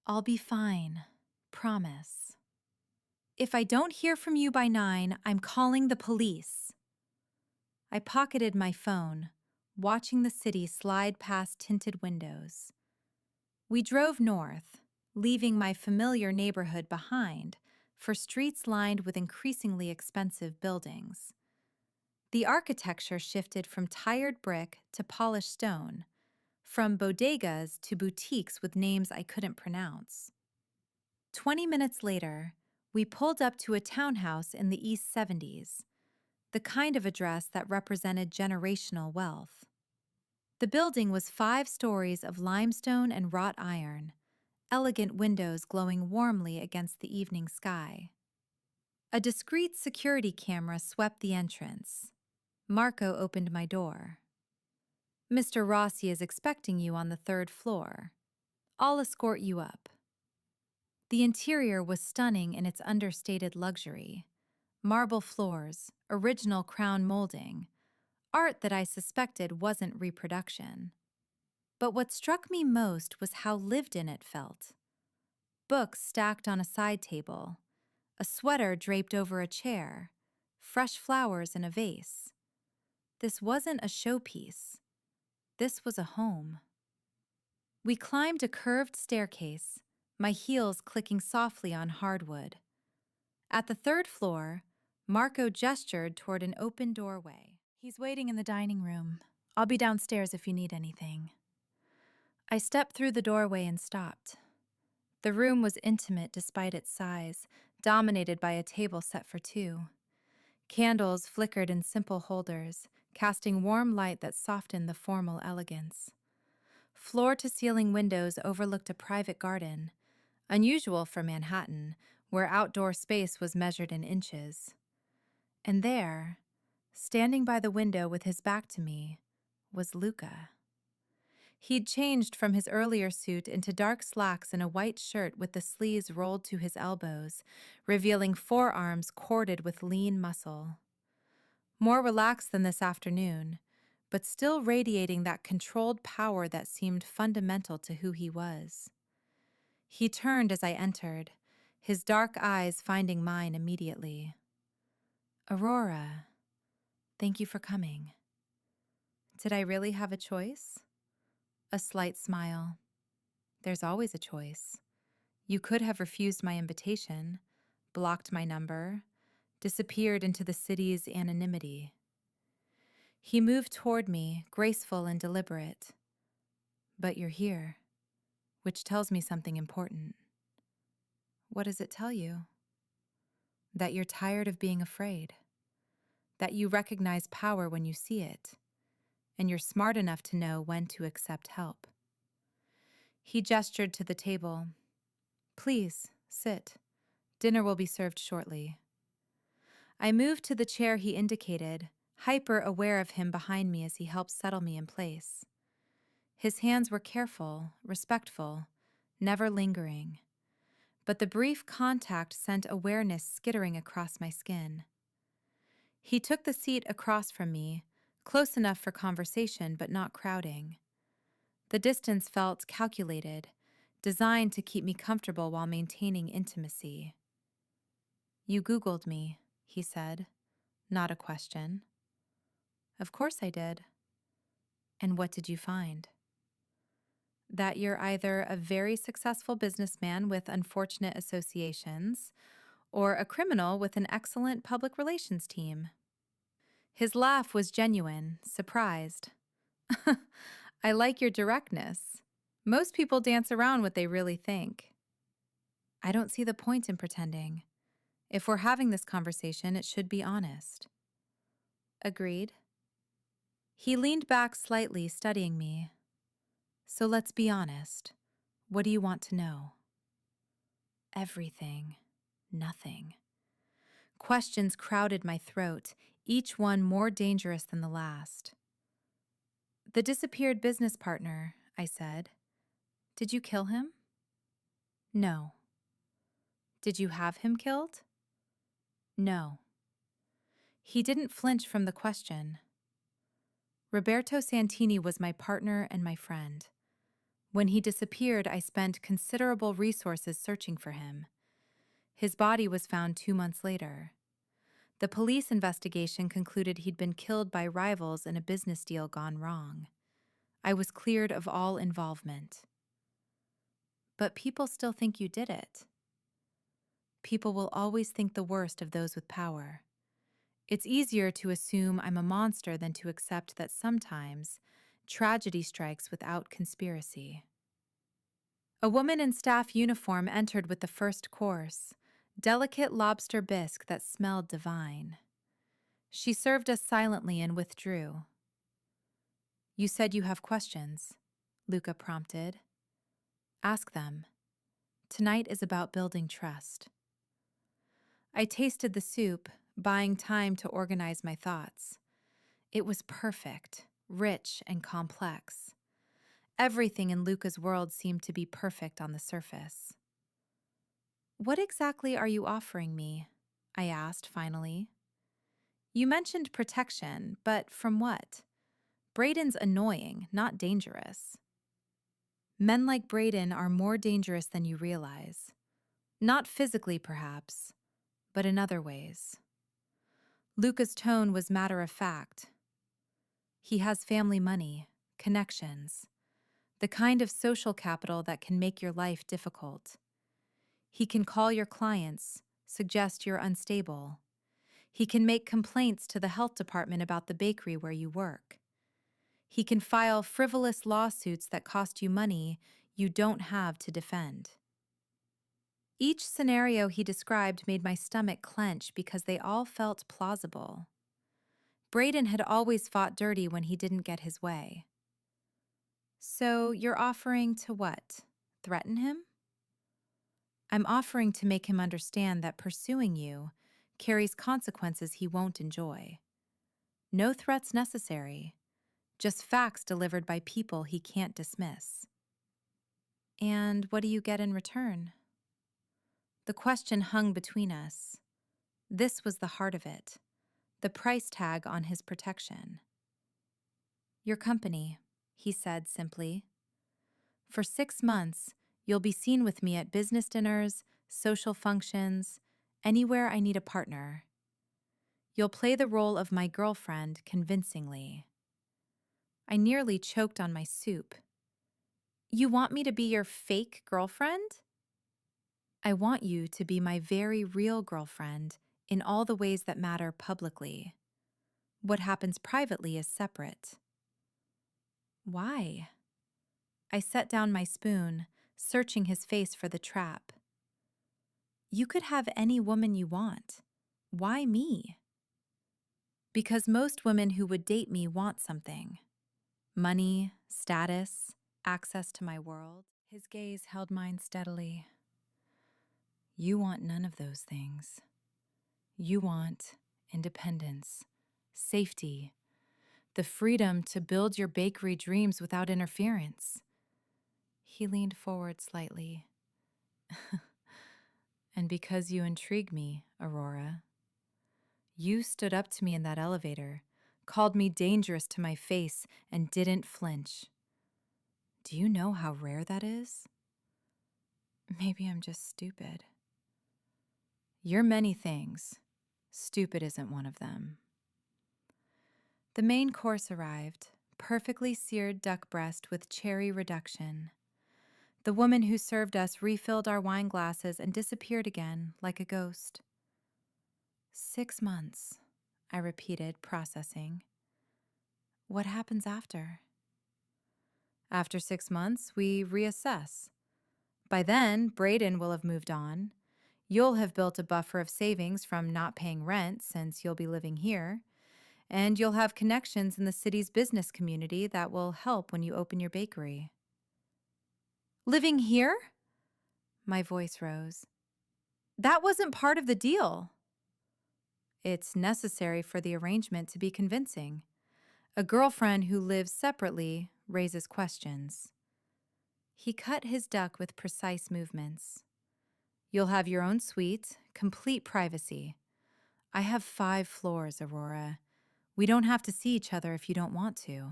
I'll be fine. Promise. If I don't hear from you by 9, I'm calling the police. I pocketed my phone, watching the city slide past tinted windows. We drove north, leaving my familiar neighborhood behind for streets lined with increasingly expensive buildings. The architecture shifted from tired brick to polished stone, from bodegas to boutiques with names I couldn't pronounce. 20 minutes later, we pulled up to a townhouse in the East 70s, the kind of address that represented generational wealth. The building was 5 stories of limestone and wrought iron, elegant windows glowing warmly against the evening sky. A discreet security camera swept the entrance. Marco opened my door. Mr. Rossi is expecting you on the 3rd floor. I'll escort you up. The interior was stunning in its understated luxury. Marble floors, original crown molding, art that I suspected wasn't reproduction. But what struck me most was how lived-in it felt. Books stacked on a side table, a sweater draped over a chair, fresh flowers in a vase. This wasn't a showpiece. This was a home. We climbed a curved staircase, my heels clicking softly on hardwood. At the 3rd floor, Marco gestured toward an open doorway. He's waiting in the dining room. I'll be downstairs if you need anything. I stepped through the doorway and stopped. The room was intimate despite its size, dominated by a table set for 2. Candles flickered in simple holders, casting warm light that softened the formal elegance. Floor-to-ceiling windows overlooked a private garden, unusual for Manhattan, where outdoor space was measured in inches. And there, standing by the window with his back to me, was Luca. He'd changed from his earlier suit into dark slacks and a white shirt with the sleeves rolled to his elbows, revealing forearms corded with lean muscle. More relaxed than this afternoon, but still radiating that controlled power that seemed fundamental to who he was. He turned as I entered, his dark eyes finding mine immediately. Aurora, thank you for coming. Did I really have a choice? A slight smile. There's always a choice. You could have refused my invitation, blocked my number, disappeared into the city's anonymity. He moved toward me, graceful and deliberate. But you're here, which tells me something important. What does it tell you? That you're tired of being afraid. That you recognize power when you see it, and you're smart enough to know when to accept help. He gestured to the table. Please, sit. Dinner will be served shortly. I moved to the chair he indicated, hyper aware of him behind me as he helped settle me in place. His hands were careful, respectful, never lingering. But the brief contact sent awareness skittering across my skin. He took the seat across from me, close enough for conversation but not crowding. The distance felt calculated, designed to keep me comfortable while maintaining intimacy. You Googled me, he said, not a question. Of course I did. And what did you find? That you're either a very successful businessman with unfortunate associations, or a criminal with an excellent public relations team. His laugh was genuine, surprised. I like your directness. Most people dance around what they really think. I don't see the point in pretending. If we're having this conversation, it should be honest. Agreed. He leaned back slightly, studying me. So let's be honest. What do you want to know? Everything. Nothing. Questions crowded my throat, each one more dangerous than the last. The disappeared business partner, I said. Did you kill him? No. Did you have him killed? No. He didn't flinch from the question. Roberto Santini was my partner and my friend. When he disappeared, I spent considerable resources searching for him. His body was found 2 months later. The police investigation concluded he'd been killed by rivals in a business deal gone wrong. I was cleared of all involvement. But people still think you did it. People will always think the worst of those with power. It's easier to assume I'm a monster than to accept that sometimes tragedy strikes without conspiracy. A woman in staff uniform entered with the first course, delicate lobster bisque that smelled divine. She served us silently and withdrew. You said you have questions, Luca prompted. Ask them. Tonight is about building trust. I tasted the soup, buying time to organize my thoughts. It was perfect, rich, and complex. Everything in Luca's world seemed to be perfect on the surface. What exactly are you offering me? I asked finally. You mentioned protection, but from what? Braden's annoying, not dangerous. Men like Braden are more dangerous than you realize. Not physically, perhaps, but in other ways. Luca's tone was matter-of-fact. He has family money, connections, the kind of social capital that can make your life difficult. He can call your clients, suggest you're unstable. He can make complaints to the health department about the bakery where you work. He can file frivolous lawsuits that cost you money you don't have to defend. Each scenario he described made my stomach clench because they all felt plausible. Braden had always fought dirty when he didn't get his way. So you're offering to what? Threaten him? I'm offering to make him understand that pursuing you carries consequences he won't enjoy. No threats necessary, just facts delivered by people he can't dismiss. And what do you get in return? The question hung between us. This was the heart of it, the price tag on his protection. Your company, he said simply. For 6 months, you'll be seen with me at business dinners, social functions, anywhere I need a partner. You'll play the role of my girlfriend convincingly. I nearly choked on my soup. You want me to be your fake girlfriend? I want you to be my very real girlfriend in all the ways that matter publicly. What happens privately is separate. Why? I set down my spoon, searching his face for the trap. You could have any woman you want. Why me? Because most women who would date me want something. Money, status, access to my world. His gaze held mine steadily. You want none of those things. You want independence, safety, the freedom to build your bakery dreams without interference. He leaned forward slightly. And because you intrigue me, Aurora, you stood up to me in that elevator, called me dangerous to my face, and didn't flinch. Do you know how rare that is? Maybe I'm just stupid. You're many things. Stupid isn't one of them. The main course arrived, perfectly seared duck breast with cherry reduction. The woman who served us refilled our wine glasses and disappeared again, like a ghost. 6 months, I repeated, processing. What happens after? After 6 months, we reassess. By then, Braden will have moved on. You'll have built a buffer of savings from not paying rent since you'll be living here. And you'll have connections in the city's business community that will help when you open your bakery. Living here? My voice rose. That wasn't part of the deal. It's necessary for the arrangement to be convincing. A girlfriend who lives separately raises questions. He cut his duck with precise movements. You'll have your own suite, complete privacy. I have 5 floors, Aurora. We don't have to see each other if you don't want to.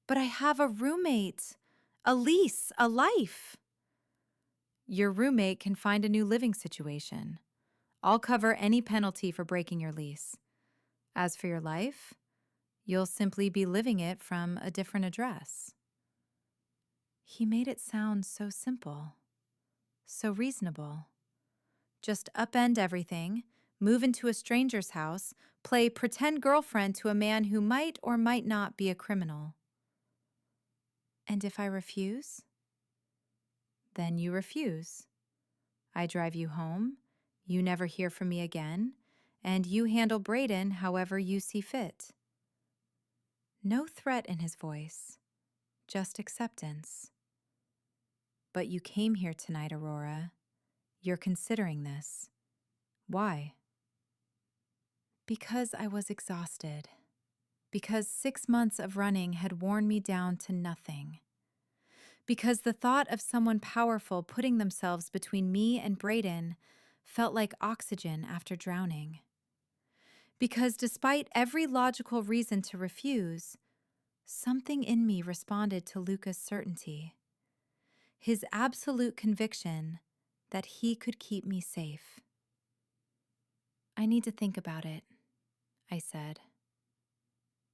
But I have a roommate, a lease, a life. Your roommate can find a new living situation. I'll cover any penalty for breaking your lease. As for your life, you'll simply be living it from a different address. He made it sound so simple, so reasonable. Just upend everything, move into a stranger's house, play pretend girlfriend to a man who might or might not be a criminal. And if I refuse? Then you refuse. I drive you home, you never hear from me again, and you handle Brayden however you see fit. No threat in his voice, just acceptance. But you came here tonight, Aurora. You're considering this. Why? Because I was exhausted. Because 6 months of running had worn me down to nothing. Because the thought of someone powerful putting themselves between me and Brayden felt like oxygen after drowning. Because despite every logical reason to refuse, something in me responded to Luca's certainty. His absolute conviction that he could keep me safe. I need to think about it, I said.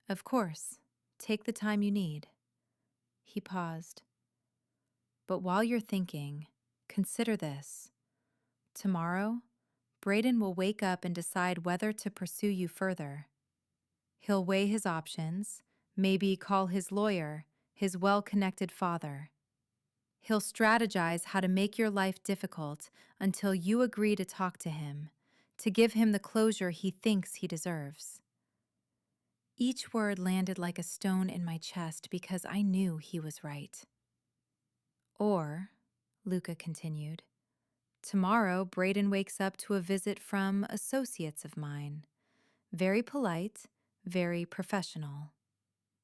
Of course, take the time you need. He paused. But while you're thinking, consider this. Tomorrow, Brayden will wake up and decide whether to pursue you further. He'll weigh his options, maybe call his lawyer, his well-connected father. He'll strategize how to make your life difficult until you agree to talk to him, to give him the closure he thinks he deserves. Each word landed like a stone in my chest because I knew he was right. Or, Luca continued, tomorrow Brayden wakes up to a visit from associates of mine. Very polite, very professional.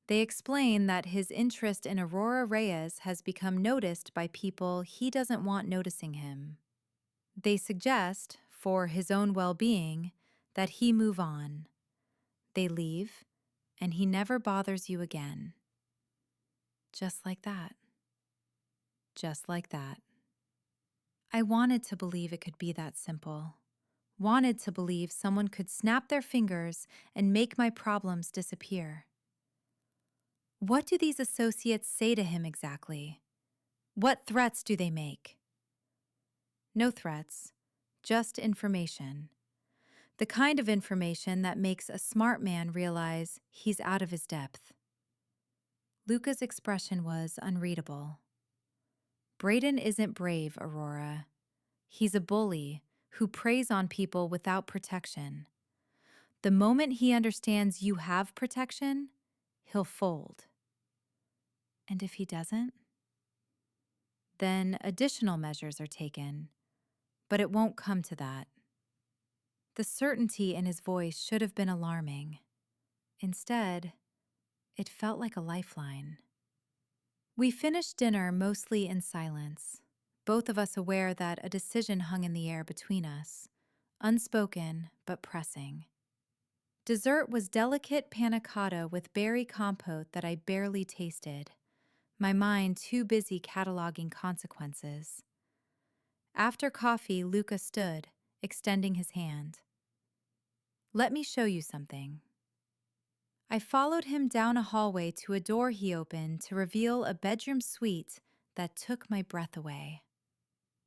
They explain that his interest in Aurora Reyes has become noticed by people he doesn't want noticing him. They suggest, for his own well-being, that he move on. They leave, and he never bothers you again. Just like that. Just like that. I wanted to believe it could be that simple. Wanted to believe someone could snap their fingers and make my problems disappear. What do these associates say to him exactly? What threats do they make? No threats, just information. The kind of information that makes a smart man realize he's out of his depth. Luca's expression was unreadable. Brayden isn't brave, Aurora. He's a bully who preys on people without protection. The moment he understands you have protection, he'll fold. And if he doesn't? Then additional measures are taken, but it won't come to that. The certainty in his voice should have been alarming. Instead, it felt like a lifeline. We finished dinner mostly in silence, both of us aware that a decision hung in the air between us, unspoken but pressing. Dessert was delicate panna cotta with berry compote that I barely tasted, my mind too busy cataloging consequences. After coffee, Luca stood, extending his hand. Let me show you something. I followed him down a hallway to a door he opened to reveal a bedroom suite that took my breath away.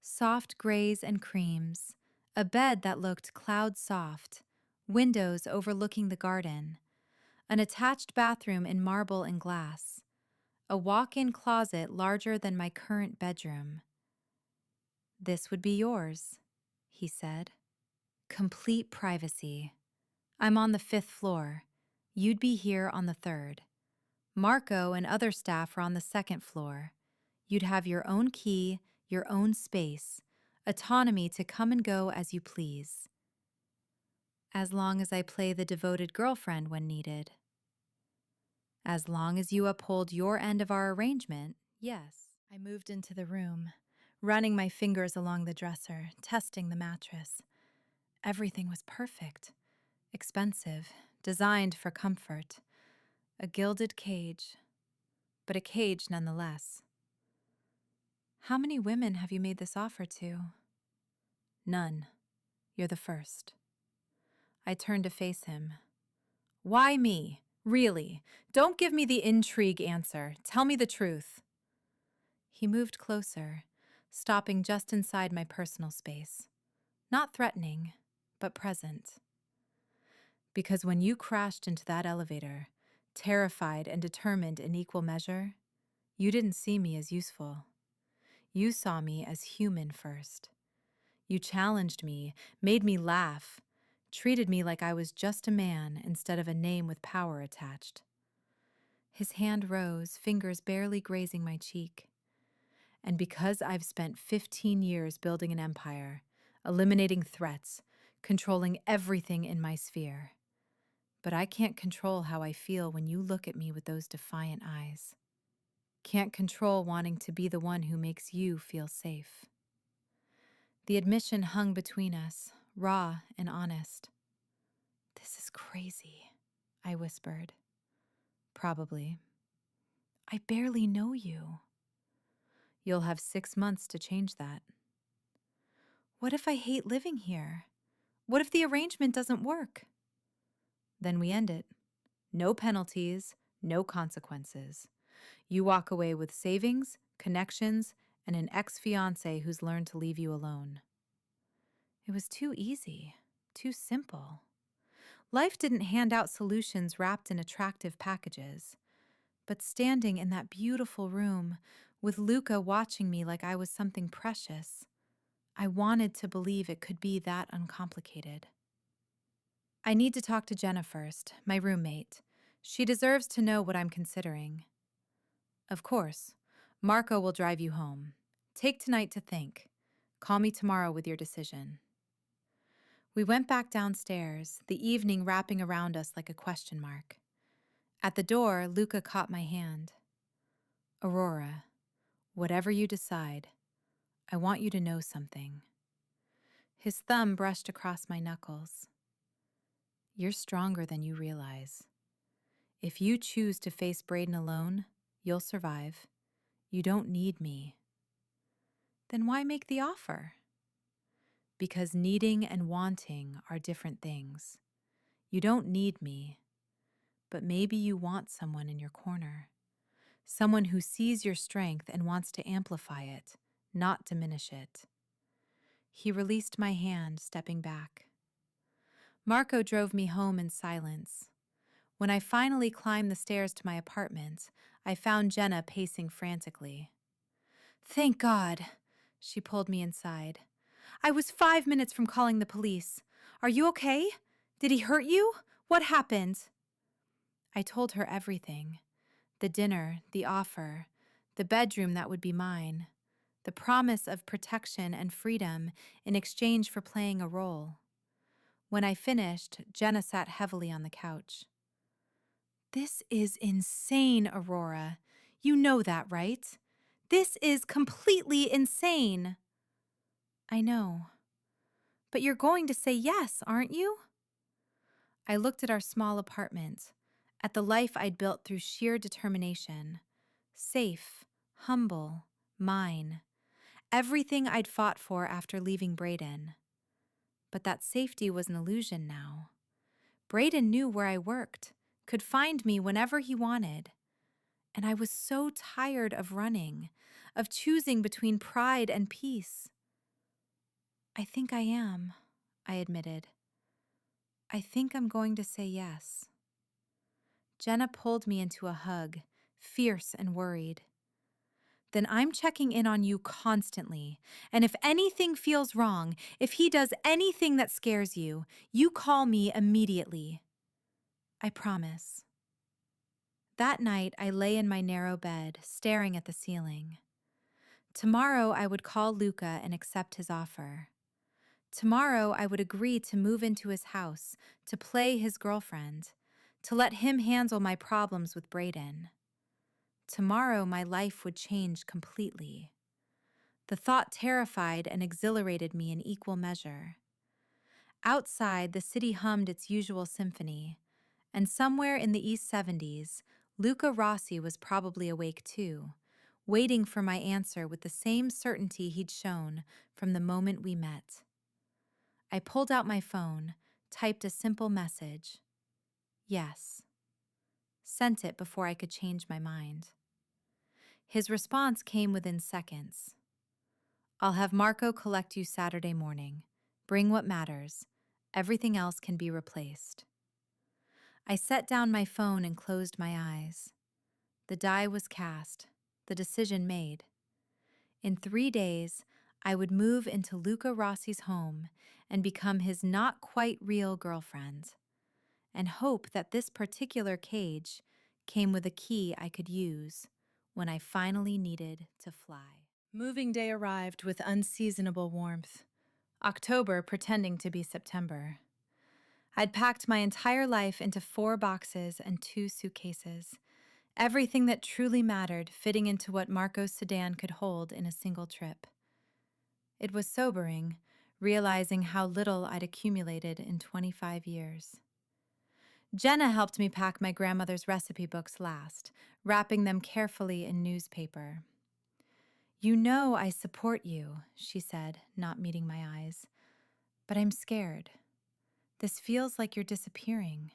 Soft grays and creams, a bed that looked cloud soft, windows overlooking the garden, an attached bathroom in marble and glass, a walk-in closet larger than my current bedroom. This would be yours, he said. Complete privacy. I'm on the 5th floor. You'd be here on the 3rd. Marco and other staff are on the 2nd floor. You'd have your own key, your own space, autonomy to come and go as you please. As long as I play the devoted girlfriend when needed. As long as you uphold your end of our arrangement, yes. I moved into the room, running my fingers along the dresser, testing the mattress. Everything was perfect, expensive, designed for comfort. A gilded cage, but a cage nonetheless. How many women have you made this offer to? None. You're the first. I turned to face him. Why me? Really? Don't give me the intrigue answer. Tell me the truth. He moved closer, stopping just inside my personal space. Not threatening, but present. Because when you crashed into that elevator, terrified and determined in equal measure, you didn't see me as useful. You saw me as human first. You challenged me, made me laugh, treated me like I was just a man instead of a name with power attached. His hand rose, fingers barely grazing my cheek. And because I've spent 15 years building an empire, eliminating threats, controlling everything in my sphere, but I can't control how I feel when you look at me with those defiant eyes. Can't control wanting to be the one who makes you feel safe. The admission hung between us, raw and honest. This is crazy, I whispered. Probably. I barely know you. You'll have 6 months to change that. What if I hate living here? What if the arrangement doesn't work? Then we end it. No penalties, no consequences. You walk away with savings, connections, and an ex-fiancé who's learned to leave you alone. It was too easy, too simple. Life didn't hand out solutions wrapped in attractive packages. But standing in that beautiful room, with Luca watching me like I was something precious, I wanted to believe it could be that uncomplicated. I need to talk to Jenna first, my roommate. She deserves to know what I'm considering. Of course, Marco will drive you home. Take tonight to think. Call me tomorrow with your decision. We went back downstairs, the evening wrapping around us like a question mark. At the door, Luca caught my hand. Aurora, whatever you decide, I want you to know something. His thumb brushed across my knuckles. You're stronger than you realize. If you choose to face Braden alone, you'll survive. You don't need me. Then why make the offer? Because needing and wanting are different things. You don't need me, but maybe you want someone in your corner. Someone who sees your strength and wants to amplify it, not diminish it. He released my hand, stepping back. Marco drove me home in silence. When I finally climbed the stairs to my apartment, I found Jenna pacing frantically. Thank God, she pulled me inside. I was 5 minutes from calling the police. Are you okay? Did he hurt you? What happened? I told her everything. The dinner, the offer, the bedroom that would be mine, the promise of protection and freedom in exchange for playing a role. When I finished, Jenna sat heavily on the couch. This is insane, Aurora. You know that, right? This is completely insane. I know. But you're going to say yes, aren't you? I looked at our small apartment, at the life I'd built through sheer determination. Safe, humble, mine. Everything I'd fought for after leaving Braden. But that safety was an illusion now. Braden knew where I worked, could find me whenever he wanted. And I was so tired of running, of choosing between pride and peace. I think I am, I admitted. I think I'm going to say yes. Jenna pulled me into a hug, fierce and worried. Then I'm checking in on you constantly, and if anything feels wrong, if he does anything that scares you, you call me immediately. I promise. That night, I lay in my narrow bed, staring at the ceiling. Tomorrow, I would call Luca and accept his offer. Tomorrow, I would agree to move into his house, to play his girlfriend, to let him handle my problems with Braden. Tomorrow, my life would change completely. The thought terrified and exhilarated me in equal measure. Outside, the city hummed its usual symphony, and somewhere in the East 70s, Luca Rossi was probably awake too, waiting for my answer with the same certainty he'd shown from the moment we met. I pulled out my phone, typed a simple message. Yes. Sent it before I could change my mind. His response came within seconds. I'll have Marco collect you Saturday morning. Bring what matters. Everything else can be replaced. I set down my phone and closed my eyes. The die was cast, the decision made. In 3 days, I would move into Luca Rossi's home and become his not-quite-real girlfriend, and hope that this particular cage came with a key I could use when I finally needed to fly. Moving day arrived with unseasonable warmth, October pretending to be September. I'd packed my entire life into 4 boxes and 2 suitcases, everything that truly mattered fitting into what Marco's sedan could hold in a single trip. It was sobering, realizing how little I'd accumulated in 25 years. Jenna helped me pack my grandmother's recipe books last, wrapping them carefully in newspaper. You know I support you, she said, not meeting my eyes. But I'm scared. This feels like you're disappearing.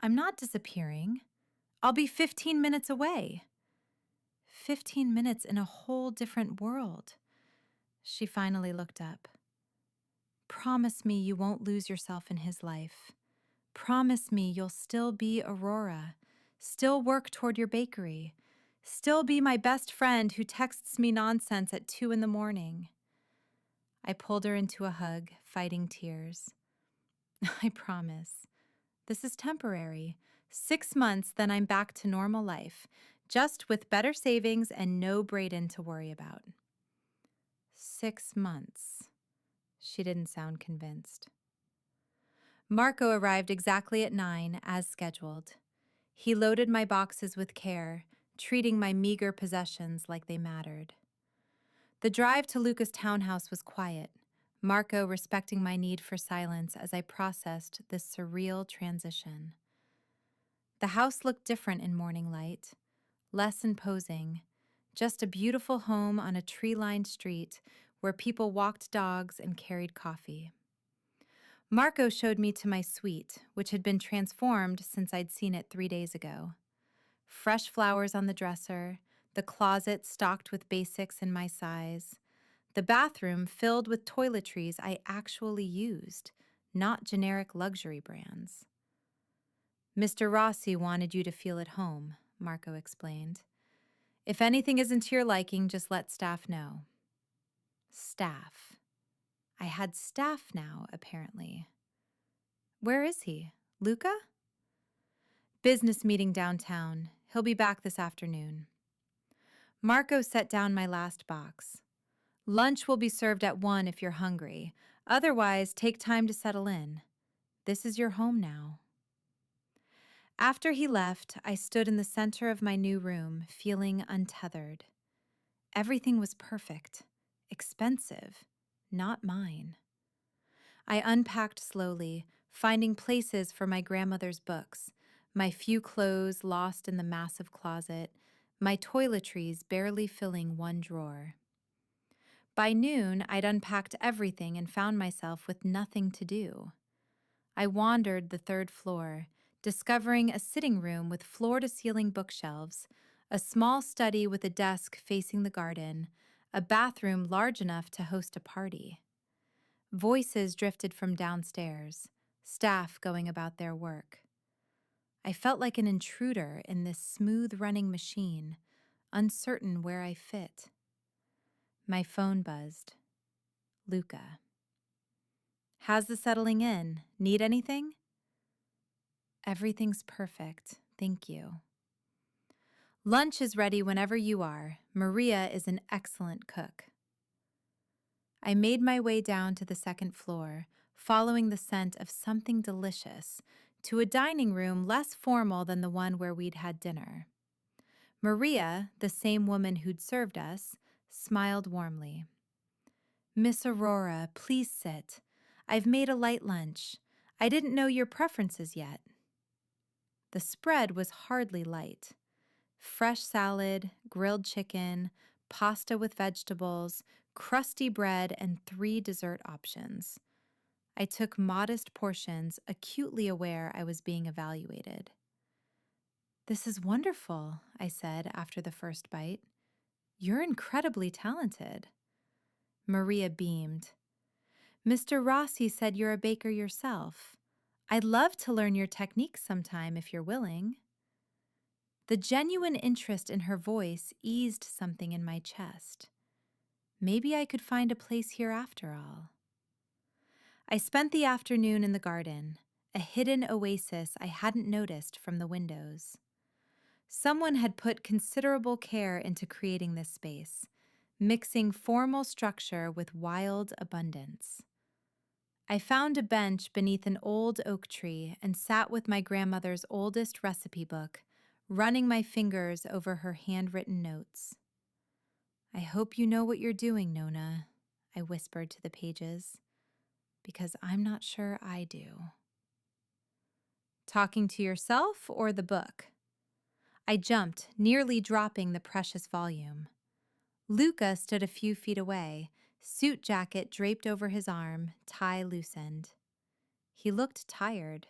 I'm not disappearing. I'll be 15 minutes away. 15 minutes in a whole different world. She finally looked up. Promise me you won't lose yourself in his life. Promise me you'll still be Aurora, still work toward your bakery, still be my best friend who texts me nonsense at 2 a.m. I pulled her into a hug, fighting tears. I promise. This is temporary. 6 months, then I'm back to normal life, just with better savings and no Brayden to worry about. 6 months. She didn't sound convinced. Marco arrived exactly at 9, as scheduled. He loaded my boxes with care, treating my meager possessions like they mattered. The drive to Luca's townhouse was quiet, Marco respecting my need for silence as I processed this surreal transition. The house looked different in morning light, less imposing, just a beautiful home on a tree-lined street where people walked dogs and carried coffee. Marco showed me to my suite, which had been transformed since I'd seen it 3 days ago. Fresh flowers on the dresser, the closet stocked with basics in my size, the bathroom filled with toiletries I actually used, not generic luxury brands. Mr. Rossi wanted you to feel at home, Marco explained. If anything isn't to your liking, just let staff know. Staff. I had staff now, apparently. Where is he? Luca? Business meeting downtown. He'll be back this afternoon. Marco set down my last box. Lunch will be served at 1 if you're hungry. Otherwise, take time to settle in. This is your home now. After he left, I stood in the center of my new room, feeling untethered. Everything was perfect, expensive, not mine. I unpacked slowly, finding places for my grandmother's books, my few clothes lost in the massive closet, my toiletries barely filling one drawer. By noon, I'd unpacked everything and found myself with nothing to do. I wandered the 3rd floor, discovering a sitting room with floor-to-ceiling bookshelves, a small study with a desk facing the garden, a bathroom large enough to host a party. Voices drifted from downstairs, staff going about their work. I felt like an intruder in this smooth-running machine, uncertain where I fit. My phone buzzed. Luca. How's the settling in? Need anything? Everything's perfect, thank you. Lunch is ready whenever you are. Maria is an excellent cook. I made my way down to the 2nd floor, following the scent of something delicious, to a dining room less formal than the one where we'd had dinner. Maria, the same woman who'd served us, smiled warmly. Miss Aurora, please sit. I've made a light lunch. I didn't know your preferences yet. The spread was hardly light. Fresh salad, grilled chicken, pasta with vegetables, crusty bread, and 3 dessert options. I took modest portions, acutely aware I was being evaluated. This is wonderful, I said after the first bite. You're incredibly talented. Maria beamed. Mr. Rossi said you're a baker yourself. I'd love to learn your techniques sometime if you're willing. The genuine interest in her voice eased something in my chest. Maybe I could find a place here after all. I spent the afternoon in the garden, a hidden oasis I hadn't noticed from the windows. Someone had put considerable care into creating this space, mixing formal structure with wild abundance. I found a bench beneath an old oak tree and sat with my grandmother's oldest recipe book, running my fingers over her handwritten notes. I hope you know what you're doing, Nona, I whispered to the pages, because I'm not sure I do. Talking to yourself or the book? I jumped, nearly dropping the precious volume. Luca stood a few feet away, suit jacket draped over his arm, tie loosened. He looked tired.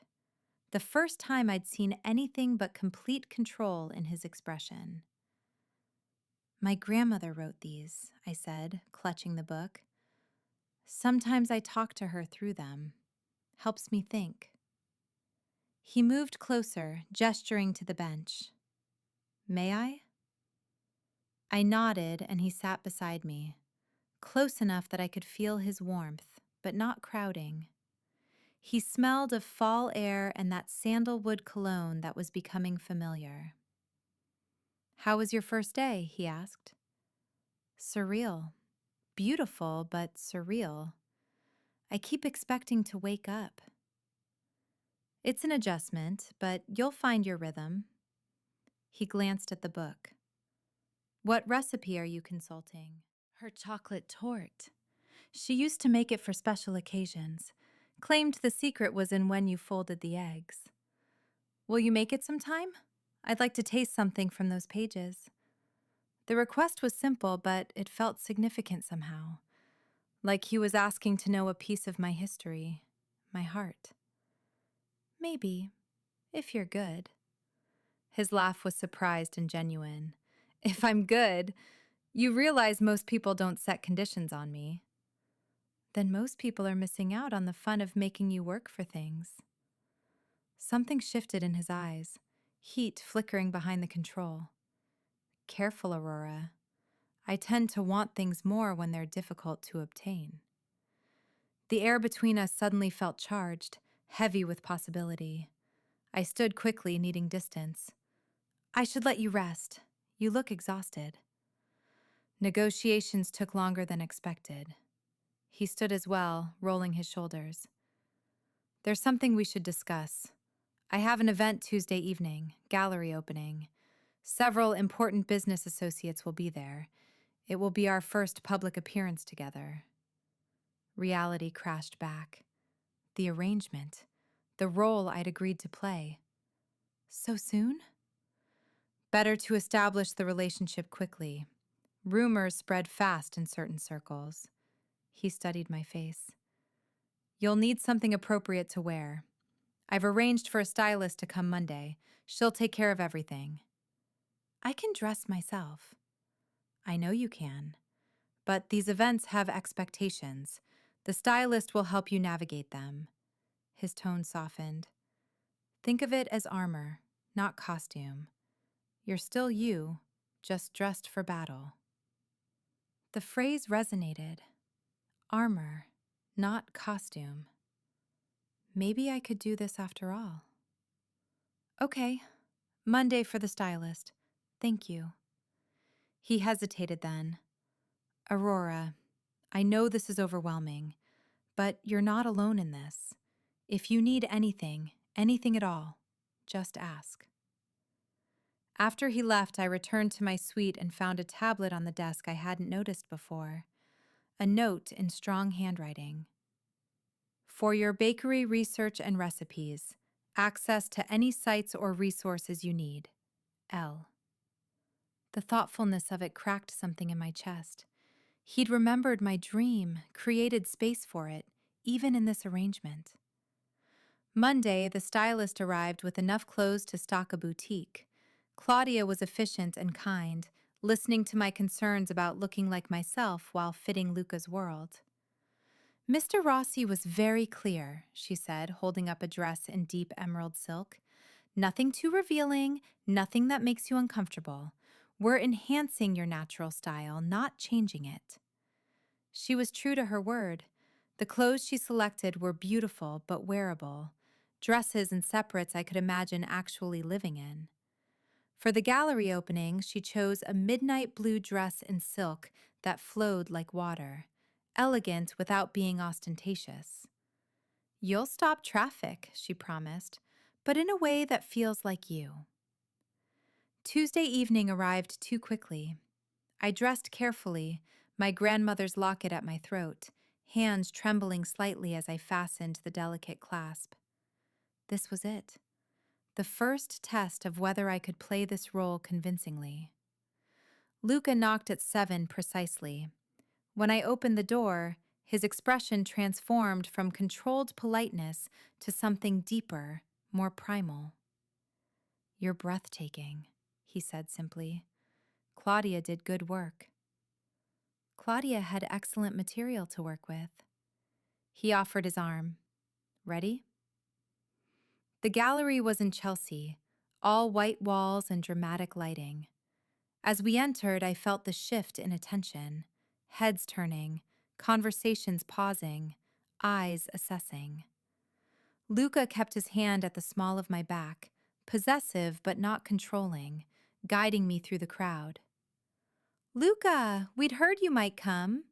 The first time I'd seen anything but complete control in his expression. My grandmother wrote these, I said, clutching the book. Sometimes I talk to her through them. Helps me think. He moved closer, gesturing to the bench. May I? I nodded, and he sat beside me, close enough that I could feel his warmth, but not crowding. He smelled of fall air and that sandalwood cologne that was becoming familiar. How was your first day? He asked. Surreal. Beautiful, but surreal. I keep expecting to wake up. It's an adjustment, but you'll find your rhythm. He glanced at the book. What recipe are you consulting? Her chocolate torte. She used to make it for special occasions. Claimed the secret was in when you folded the eggs. Will you make it sometime? I'd like to taste something from those pages. The request was simple, but it felt significant somehow. Like he was asking to know a piece of my history, my heart. Maybe, if you're good. His laugh was surprised and genuine. If I'm good, you realize most people don't set conditions on me. Then most people are missing out on the fun of making you work for things. Something shifted in his eyes, heat flickering behind the control. Careful, Aurora. I tend to want things more when they're difficult to obtain. The air between us suddenly felt charged, heavy with possibility. I stood quickly, needing distance. I should let you rest. You look exhausted. Negotiations took longer than expected. He stood as well, rolling his shoulders. There's something we should discuss. I have an event Tuesday evening, gallery opening. Several important business associates will be there. It will be our first public appearance together. Reality crashed back. The arrangement, the role I'd agreed to play. So soon? Better to establish the relationship quickly. Rumors spread fast in certain circles. He studied my face. You'll need something appropriate to wear. I've arranged for a stylist to come Monday. She'll take care of everything. I can dress myself. I know you can. But these events have expectations. The stylist will help you navigate them. His tone softened. Think of it as armor, not costume. You're still you, just dressed for battle. The phrase resonated. Armor, not costume. Maybe I could do this after all. Okay, Monday for the stylist. Thank you. He hesitated then. Aurora, I know this is overwhelming, but you're not alone in this. If you need anything, anything at all, just ask. After he left, I returned to my suite and found a tablet on the desk I hadn't noticed before. A note in strong handwriting. For your bakery research and recipes, access to any sites or resources you need. L. The thoughtfulness of it cracked something in my chest. He'd remembered my dream, created space for it, even in this arrangement. Monday, the stylist arrived with enough clothes to stock a boutique. Claudia was efficient and kind, listening to my concerns about looking like myself while fitting Luca's world. Mr. Rossi was very clear, she said, holding up a dress in deep emerald silk. Nothing too revealing, nothing that makes you uncomfortable. We're enhancing your natural style, not changing it. She was true to her word. The clothes she selected were beautiful but wearable, dresses and separates I could imagine actually living in. For the gallery opening, she chose a midnight blue dress in silk that flowed like water, elegant without being ostentatious. You'll stop traffic, she promised, but in a way that feels like you. Tuesday evening arrived too quickly. I dressed carefully, my grandmother's locket at my throat, hands trembling slightly as I fastened the delicate clasp. This was it. The first test of whether I could play this role convincingly. Luca knocked at 7 precisely. When I opened the door, his expression transformed from controlled politeness to something deeper, more primal. You're breathtaking, he said simply. Claudia did good work. Claudia had excellent material to work with. He offered his arm. Ready? The gallery was in Chelsea, all white walls and dramatic lighting. As we entered, I felt the shift in attention, heads turning, conversations pausing, eyes assessing. Luca kept his hand at the small of my back, possessive but not controlling, guiding me through the crowd. Luca, we'd heard you might come.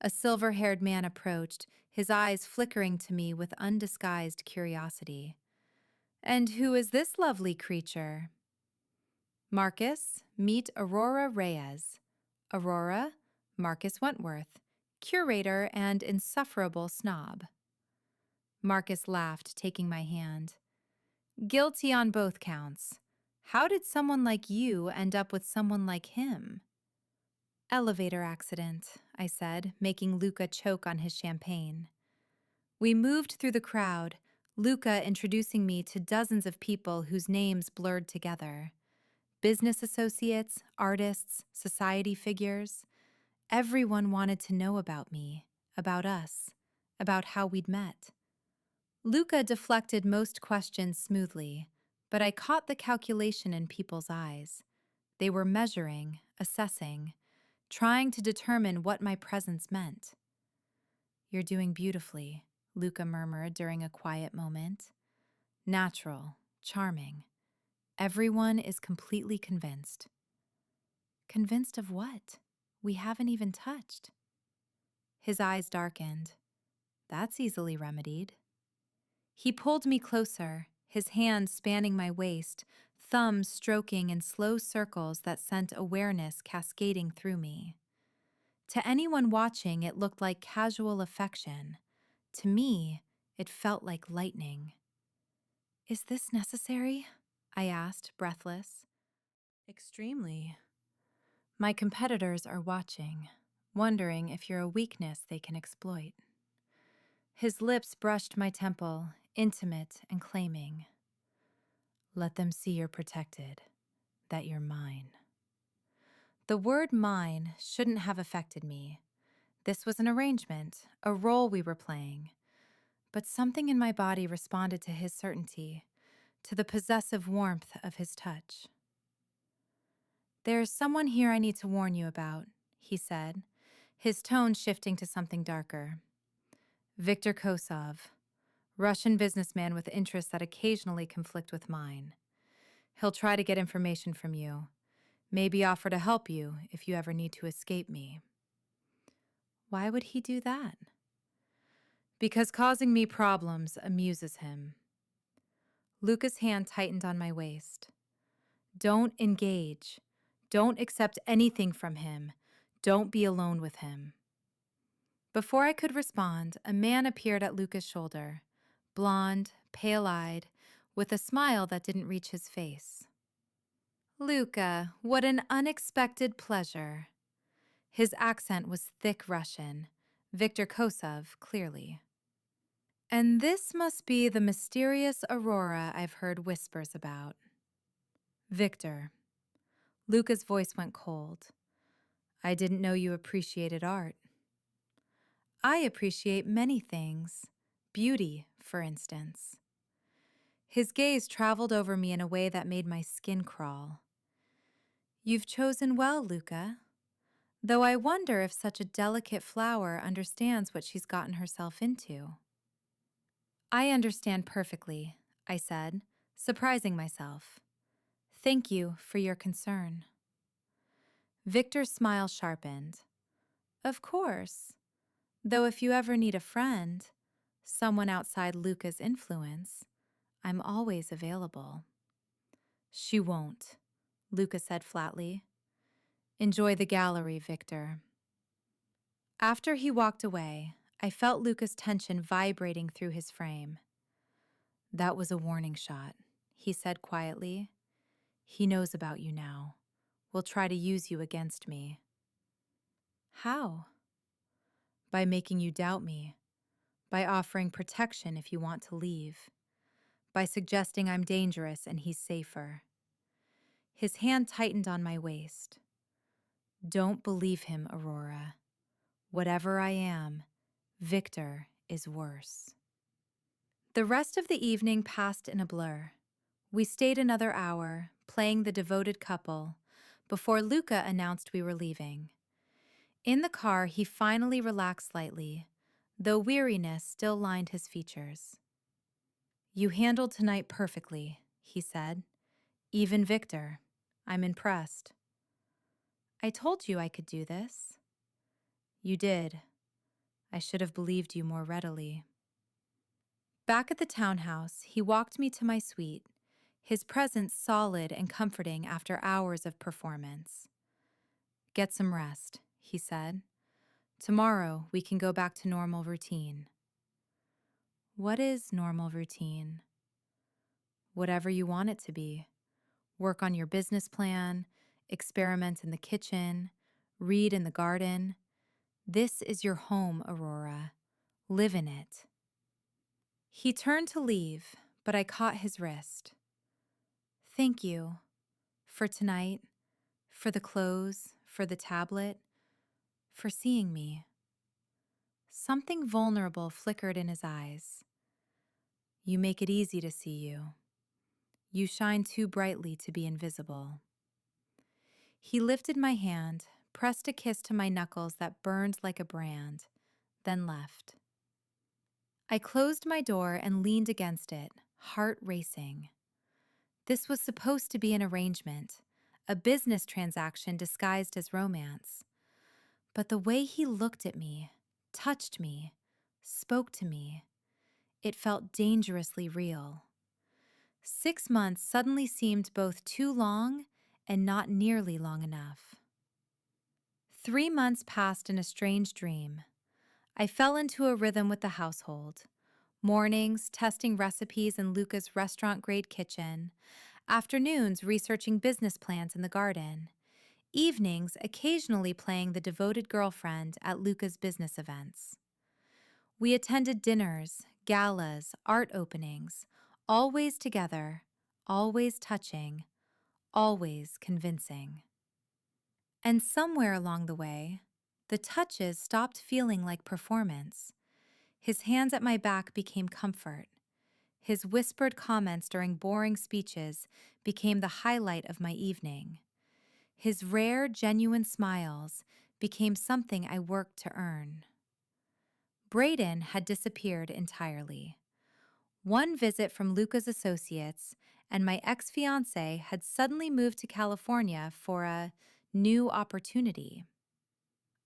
A silver-haired man approached, his eyes flickering to me with undisguised curiosity. And who is this lovely creature? Marcus, meet Aurora Reyes. Aurora, Marcus Wentworth, curator and insufferable snob. Marcus laughed, taking my hand. Guilty on both counts. How did someone like you end up with someone like him? Elevator accident, I said, making Luca choke on his champagne. We moved through the crowd, Luca introducing me to dozens of people whose names blurred together. Business associates, artists, society figures. Everyone wanted to know about me, about us, about how we'd met. Luca deflected most questions smoothly, but I caught the calculation in people's eyes. They were measuring, assessing, trying to determine what my presence meant. You're doing beautifully, Luca murmured during a quiet moment. Natural, charming. Everyone is completely convinced. Convinced of what? We haven't even touched. His eyes darkened. That's easily remedied. He pulled me closer, his hand spanning my waist, thumbs stroking in slow circles that sent awareness cascading through me. To anyone watching, it looked like casual affection. To me, it felt like lightning. Is this necessary? I asked, breathless. Extremely. My competitors are watching, wondering if you're a weakness they can exploit. His lips brushed my temple, intimate and claiming. Let them see you're protected, that you're mine. The word mine shouldn't have affected me. This was an arrangement, a role we were playing. But something in my body responded to his certainty, to the possessive warmth of his touch. There's someone here I need to warn you about, he said, his tone shifting to something darker. Viktor Kosov, Russian businessman with interests that occasionally conflict with mine. He'll try to get information from you, maybe offer to help you if you ever need to escape me. Why would he do that? Because causing me problems amuses him. Luca's hand tightened on my waist. Don't engage. Don't accept anything from him. Don't be alone with him. Before I could respond, a man appeared at Luca's shoulder, blond, pale-eyed, with a smile that didn't reach his face. Luca, what an unexpected pleasure. His accent was thick Russian, Viktor Kosov, clearly. And this must be the mysterious Aurora I've heard whispers about. Victor. Luca's voice went cold. I didn't know you appreciated art. I appreciate many things. Beauty, for instance. His gaze traveled over me in a way that made my skin crawl. You've chosen well, Luca. Though I wonder if such a delicate flower understands what she's gotten herself into. I understand perfectly, I said, surprising myself. Thank you for your concern. Victor's smile sharpened. Of course. Though if you ever need a friend, someone outside Luca's influence, I'm always available. She won't, Luca said flatly. Enjoy the gallery, Victor. After he walked away, I felt Luca's tension vibrating through his frame. That was a warning shot, he said quietly. He knows about you now. Will try to use you against me. How? By making you doubt me. By offering protection if you want to leave. By suggesting I'm dangerous and he's safer. His hand tightened on my waist. Don't believe him, Aurora. Whatever I am, Victor is worse. The rest of the evening passed in a blur. We stayed another hour, playing the devoted couple, before Luca announced we were leaving. In the car, he finally relaxed slightly, though weariness still lined his features. You handled tonight perfectly, he said. Even Victor. I'm impressed. I told you I could do this. You did. I should have believed you more readily. Back at the townhouse, he walked me to my suite, his presence solid and comforting after hours of performance. Get some rest, he said. Tomorrow we can go back to normal routine. What is normal routine? Whatever you want it to be. Work on your business plan, experiment in the kitchen, read in the garden. This is your home, Aurora. Live in it. He turned to leave, but I caught his wrist. Thank you. For tonight, for the clothes, for the tablet, for seeing me. Something vulnerable flickered in his eyes. You make it easy to see you. You shine too brightly to be invisible. He lifted my hand, pressed a kiss to my knuckles that burned like a brand, then left. I closed my door and leaned against it, heart racing. This was supposed to be an arrangement, a business transaction disguised as romance. But the way he looked at me, touched me, spoke to me, it felt dangerously real. 6 months suddenly seemed both too long and not nearly long enough. 3 months passed in a strange dream. I fell into a rhythm with the household. Mornings, testing recipes in Luca's restaurant-grade kitchen. Afternoons, researching business plans in the garden. Evenings, occasionally playing the devoted girlfriend at Luca's business events. We attended dinners, galas, art openings, always together, always touching, always convincing. And somewhere along the way, the touches stopped feeling like performance. His hands at my back became comfort. His whispered comments during boring speeches became the highlight of my evening. His rare, genuine smiles became something I worked to earn. Braden had disappeared entirely. One visit from Luca's associates, and my ex-fiancé had suddenly moved to California for a new opportunity.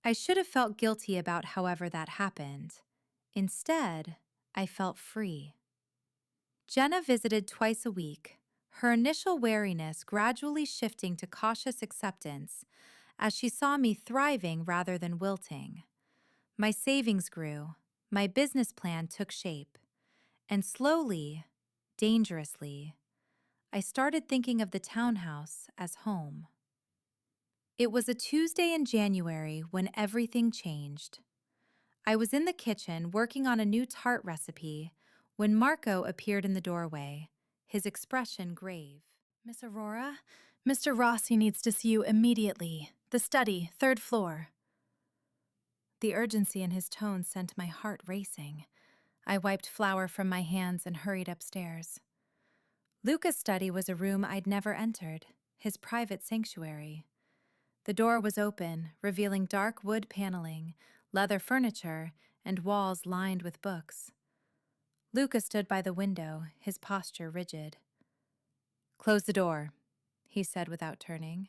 I should have felt guilty about however that happened. Instead, I felt free. Jenna visited twice a week, her initial wariness gradually shifting to cautious acceptance as she saw me thriving rather than wilting. My savings grew, my business plan took shape, and slowly, dangerously, I started thinking of the townhouse as home. It was a Tuesday in January when everything changed. I was in the kitchen working on a new tart recipe when Marco appeared in the doorway, his expression grave. "Miss Aurora, Mr. Rossi needs to see you immediately. The study, 3rd floor." The urgency in his tone sent my heart racing. I wiped flour from my hands and hurried upstairs. Luca's study was a room I'd never entered, his private sanctuary. The door was open, revealing dark wood paneling, leather furniture, and walls lined with books. Luca stood by the window, his posture rigid. "Close the door," he said without turning.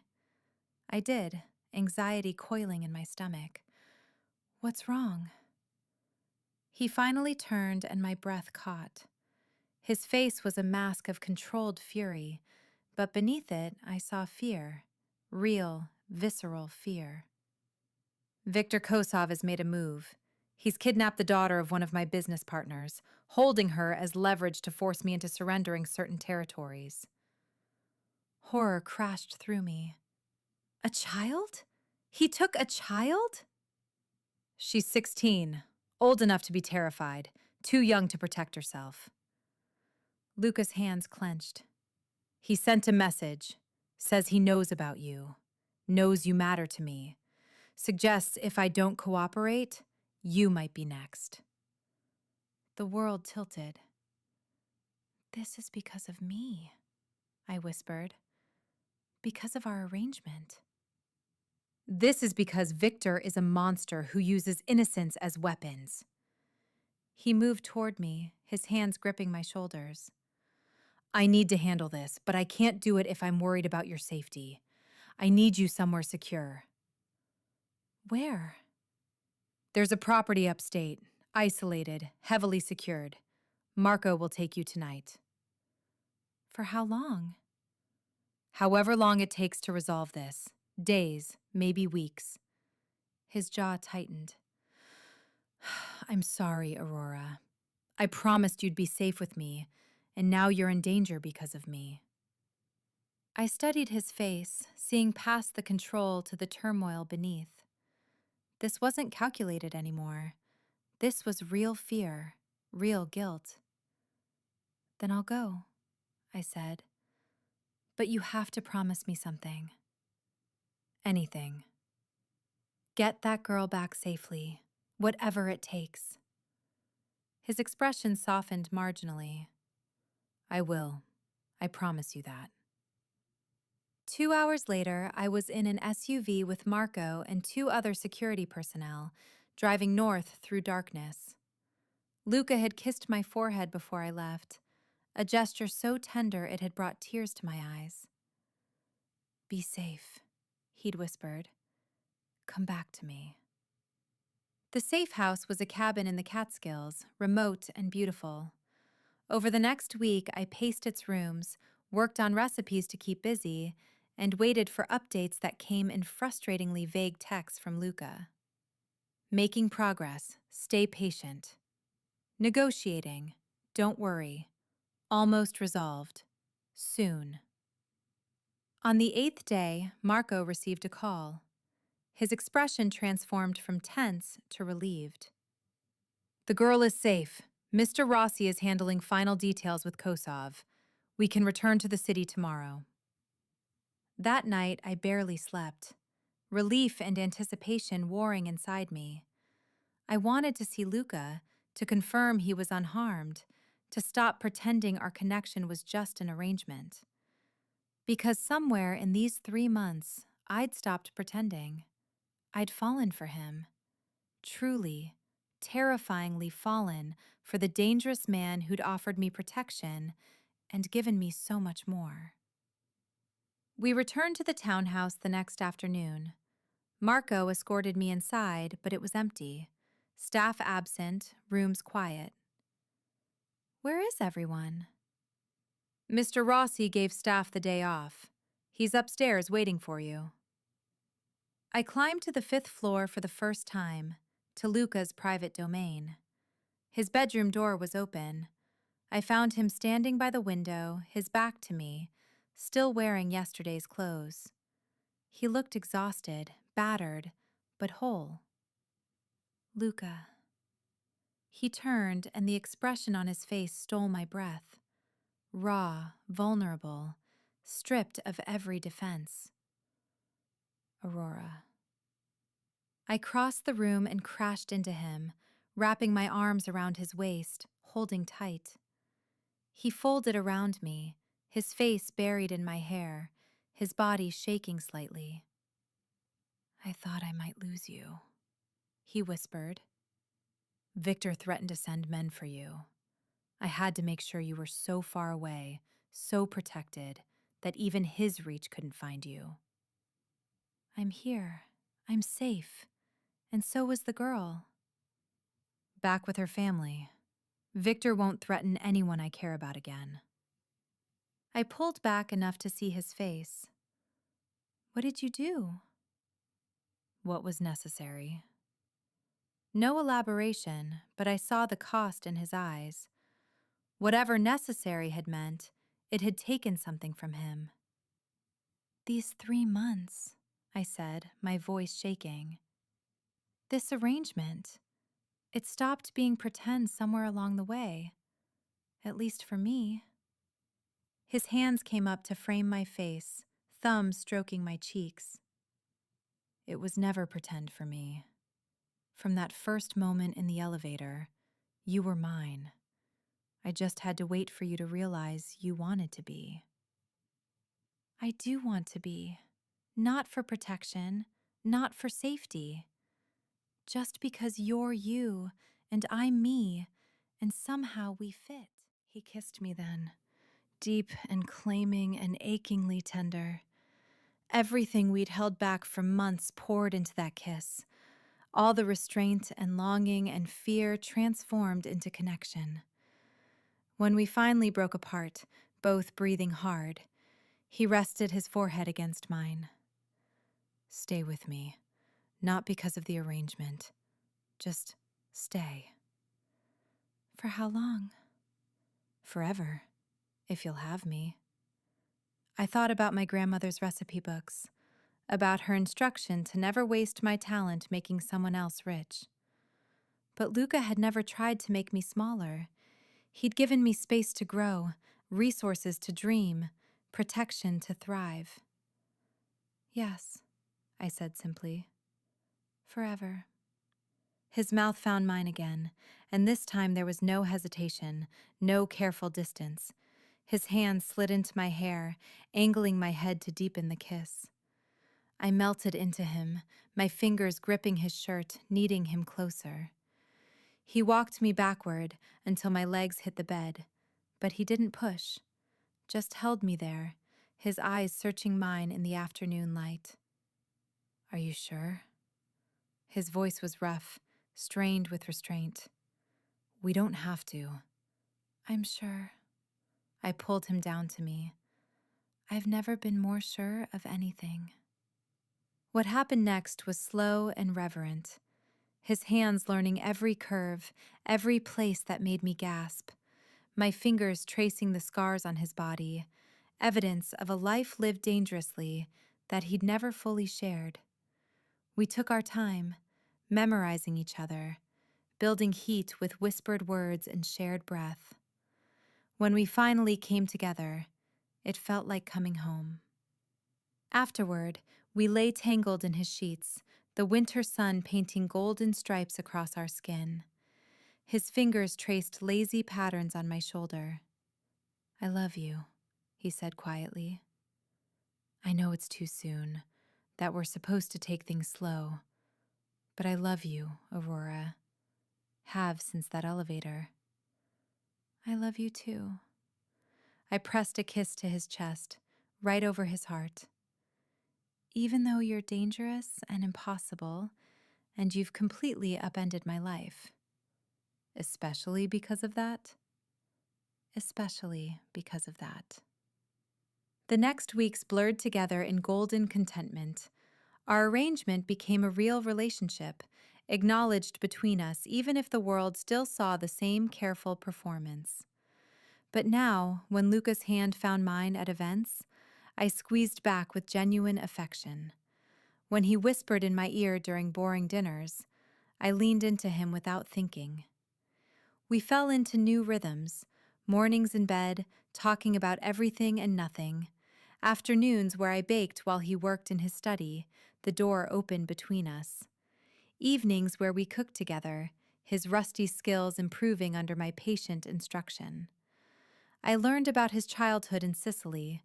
I did, anxiety coiling in my stomach. "What's wrong?" He finally turned and my breath caught. His face was a mask of controlled fury, but beneath it I saw fear, real, visceral fear. "Victor Kosov has made a move. He's kidnapped the daughter of one of my business partners, holding her as leverage to force me into surrendering certain territories." Horror crashed through me. "A child? He took a child?" "She's 16, old enough to be terrified, too young to protect herself." Luca's hands clenched. "He sent a message, says he knows about you, knows you matter to me, suggests if I don't cooperate, you might be next." The world tilted. "This is because of me," I whispered. "Because of our arrangement." "This is because Victor is a monster who uses innocents as weapons." He moved toward me, his hands gripping my shoulders. "I need to handle this, but I can't do it if I'm worried about your safety. I need you somewhere secure." "Where?" "There's a property upstate, isolated, heavily secured. Marco will take you tonight." "For how long?" "However long it takes to resolve this. Days, maybe weeks." His jaw tightened. "I'm sorry, Aurora. I promised you'd be safe with me, and now you're in danger because of me." I studied his face, seeing past the control to the turmoil beneath. This wasn't calculated anymore. This was real fear, real guilt. "Then I'll go," I said. "But you have to promise me something." "Anything." "Get that girl back safely, whatever it takes." His expression softened marginally. "I will. I promise you that." 2 hours later, I was in an SUV with Marco and 2 other security personnel, driving north through darkness. Luca had kissed my forehead before I left, a gesture so tender it had brought tears to my eyes. "Be safe," he'd whispered. "Come back to me." The safe house was a cabin in the Catskills, remote and beautiful. Over the next week, I paced its rooms, worked on recipes to keep busy, and waited for updates that came in frustratingly vague texts from Luca. "Making progress. Stay patient." "Negotiating. Don't worry. Almost resolved. Soon." On the 8th day, Marco received a call. His expression transformed from tense to relieved. "The girl is safe. Mr. Rossi is handling final details with Kosov. We can return to the city tomorrow." That night, I barely slept, relief and anticipation warring inside me. I wanted to see Luca, to confirm he was unharmed, to stop pretending our connection was just an arrangement. Because somewhere in these 3 months, I'd stopped pretending. I'd fallen for him. Truly, terrifyingly fallen for the dangerous man who'd offered me protection and given me so much more. We returned to the townhouse the next afternoon. Marco escorted me inside, but it was empty. Staff absent, rooms quiet. "Where is everyone?" Mr. Rossi gave staff the day off. He's upstairs waiting for you. I climbed to the 5th floor for the first time, to Luca's private domain. His bedroom door was open. I found him standing by the window, his back to me, still wearing yesterday's clothes. He looked exhausted, battered, but whole. Luca. He turned, and the expression on his face stole my breath. Raw, vulnerable, stripped of every defense. Aurora. I crossed the room and crashed into him, wrapping my arms around his waist, holding tight. He folded around me, his face buried in my hair, his body shaking slightly. I thought I might lose you, he whispered. Victor threatened to send men for you. I had to make sure you were so far away, so protected, that even his reach couldn't find you. I'm here. I'm safe. And so was the girl. Back with her family. Victor won't threaten anyone I care about again. I pulled back enough to see his face. What did you do? What was necessary? No elaboration, but I saw the cost in his eyes. Whatever necessary had meant, it had taken something from him. These 3 months, I said, my voice shaking. This arrangement. It stopped being pretend somewhere along the way. At least for me. His hands came up to frame my face, thumbs stroking my cheeks. It was never pretend for me. From that first moment in the elevator, you were mine. I just had to wait for you to realize you wanted to be. I do want to be. Not for protection, not for safety. Just because you're you and I'm me, and somehow we fit. He kissed me then, deep and claiming and achingly tender. Everything we'd held back for months poured into that kiss. All the restraint and longing and fear transformed into connection. When we finally broke apart, both breathing hard, he rested his forehead against mine. Stay with me, not because of the arrangement. Just stay. For how long? Forever, if you'll have me. I thought about my grandmother's recipe books, about her instruction to never waste my talent making someone else rich. But Luca had never tried to make me smaller. He'd given me space to grow, resources to dream, protection to thrive. Yes, I said simply. Forever. His mouth found mine again, and this time there was no hesitation, no careful distance. His hand slid into my hair, angling my head to deepen the kiss. I melted into him, my fingers gripping his shirt, kneading him closer. He walked me backward until my legs hit the bed, but he didn't push, just held me there, his eyes searching mine in the afternoon light. Are you sure? His voice was rough, strained with restraint. We don't have to. I'm sure. I pulled him down to me. I've never been more sure of anything. What happened next was slow and reverent, his hands learning every curve, every place that made me gasp, my fingers tracing the scars on his body, evidence of a life lived dangerously that he'd never fully shared. We took our time, memorizing each other, building heat with whispered words and shared breath. When we finally came together, it felt like coming home. Afterward, we lay tangled in his sheets, the winter sun painting golden stripes across our skin. His fingers traced lazy patterns on my shoulder. I love you, he said quietly. I know it's too soon, that we're supposed to take things slow, but I love you, Aurora. Have since that elevator. I love you too. I pressed a kiss to his chest, right over his heart. Even though you're dangerous and impossible, and you've completely upended my life. Especially because of that? especially because of that. The next weeks blurred together in golden contentment. Our arrangement became a real relationship, acknowledged between us even if the world still saw the same careful performance. But now, when Luca's hand found mine at events, I squeezed back with genuine affection. When he whispered in my ear during boring dinners, I leaned into him without thinking. We fell into new rhythms, mornings in bed, talking about everything and nothing, afternoons where I baked while he worked in his study, the door open between us, evenings where we cooked together, his rusty skills improving under my patient instruction. I learned about his childhood in Sicily,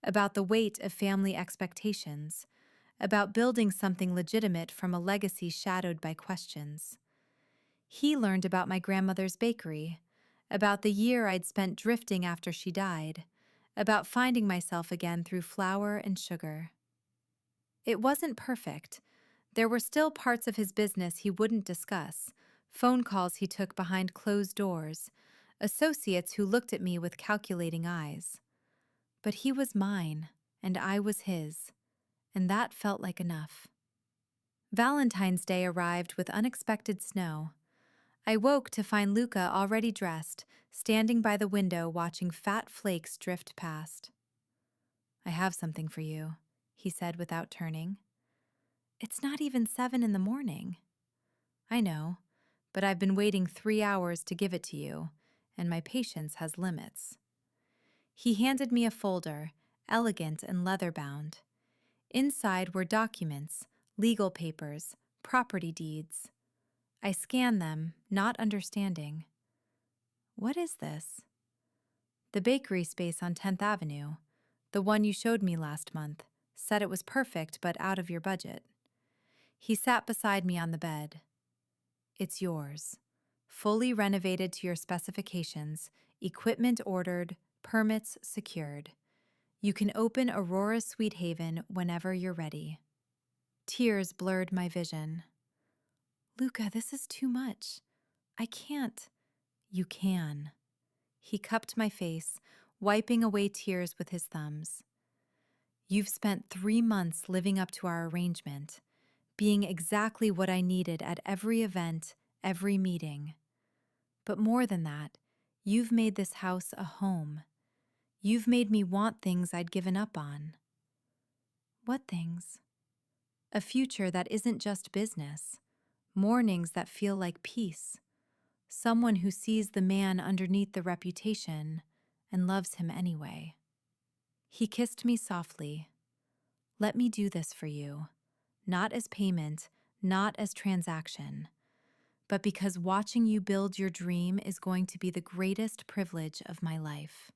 about the weight of family expectations, about building something legitimate from a legacy shadowed by questions. He learned about my grandmother's bakery, about the year I'd spent drifting after she died, about finding myself again through flour and sugar. It wasn't perfect. There were still parts of his business he wouldn't discuss, phone calls he took behind closed doors, associates who looked at me with calculating eyes. But he was mine, and I was his, and that felt like enough. Valentine's Day arrived with unexpected snow. I woke to find Luca already dressed, standing by the window watching fat flakes drift past. "I have something for you," he said without turning. "It's not even 7 in the morning." "I know, but I've been waiting 3 hours to give it to you, and my patience has limits." He handed me a folder, elegant and leather-bound. Inside were documents, legal papers, property deeds. I scanned them, not understanding. "What is this?" "The bakery space on 10th Avenue, the one you showed me last month, said it was perfect but out of your budget." He sat beside me on the bed. "It's yours. Fully renovated to your specifications, equipment ordered, permits secured. You can open Aurora Sweet Haven whenever you're ready." Tears blurred my vision. "Luca, this is too much. I can't." "You can." He cupped my face, wiping away tears with his thumbs. "You've spent 3 months living up to our arrangement, being exactly what I needed at every event, every meeting. But more than that, you've made this house a home. You've made me want things I'd given up on." "What things?" "A future that isn't just business. Mornings that feel like peace. Someone who sees the man underneath the reputation and loves him anyway." He kissed me softly. "Let me do this for you. Not as payment, not as transaction, but because watching you build your dream is going to be the greatest privilege of my life."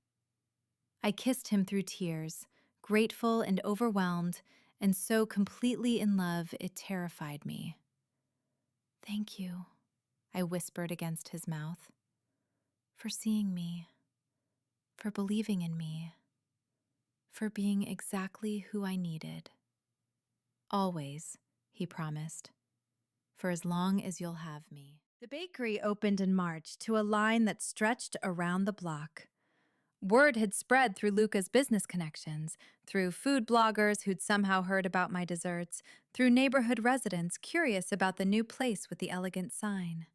I kissed him through tears, grateful and overwhelmed, and so completely in love it terrified me. "Thank you," I whispered against his mouth, "for seeing me, for believing in me, for being exactly who I needed." "Always," he promised, "for as long as you'll have me." The bakery opened in March to a line that stretched around the block. Word had spread through Luca's business connections, through food bloggers who'd somehow heard about my desserts, through neighborhood residents curious about the new place with the elegant sign.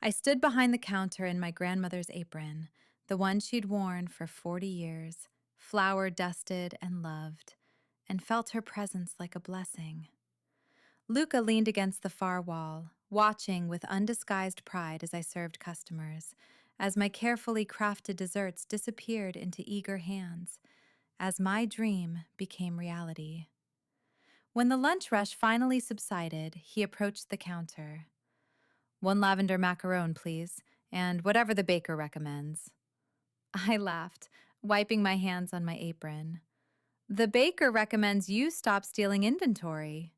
I stood behind the counter in my grandmother's apron, the one she'd worn for 40 years, flower-dusted and loved, and felt her presence like a blessing. Luca leaned against the far wall, watching with undisguised pride as I served customers, as my carefully crafted desserts disappeared into eager hands, as my dream became reality. When the lunch rush finally subsided, he approached the counter. "1 lavender macaron, please, and whatever the baker recommends." I laughed, wiping my hands on my apron. "The baker recommends you stop stealing inventory."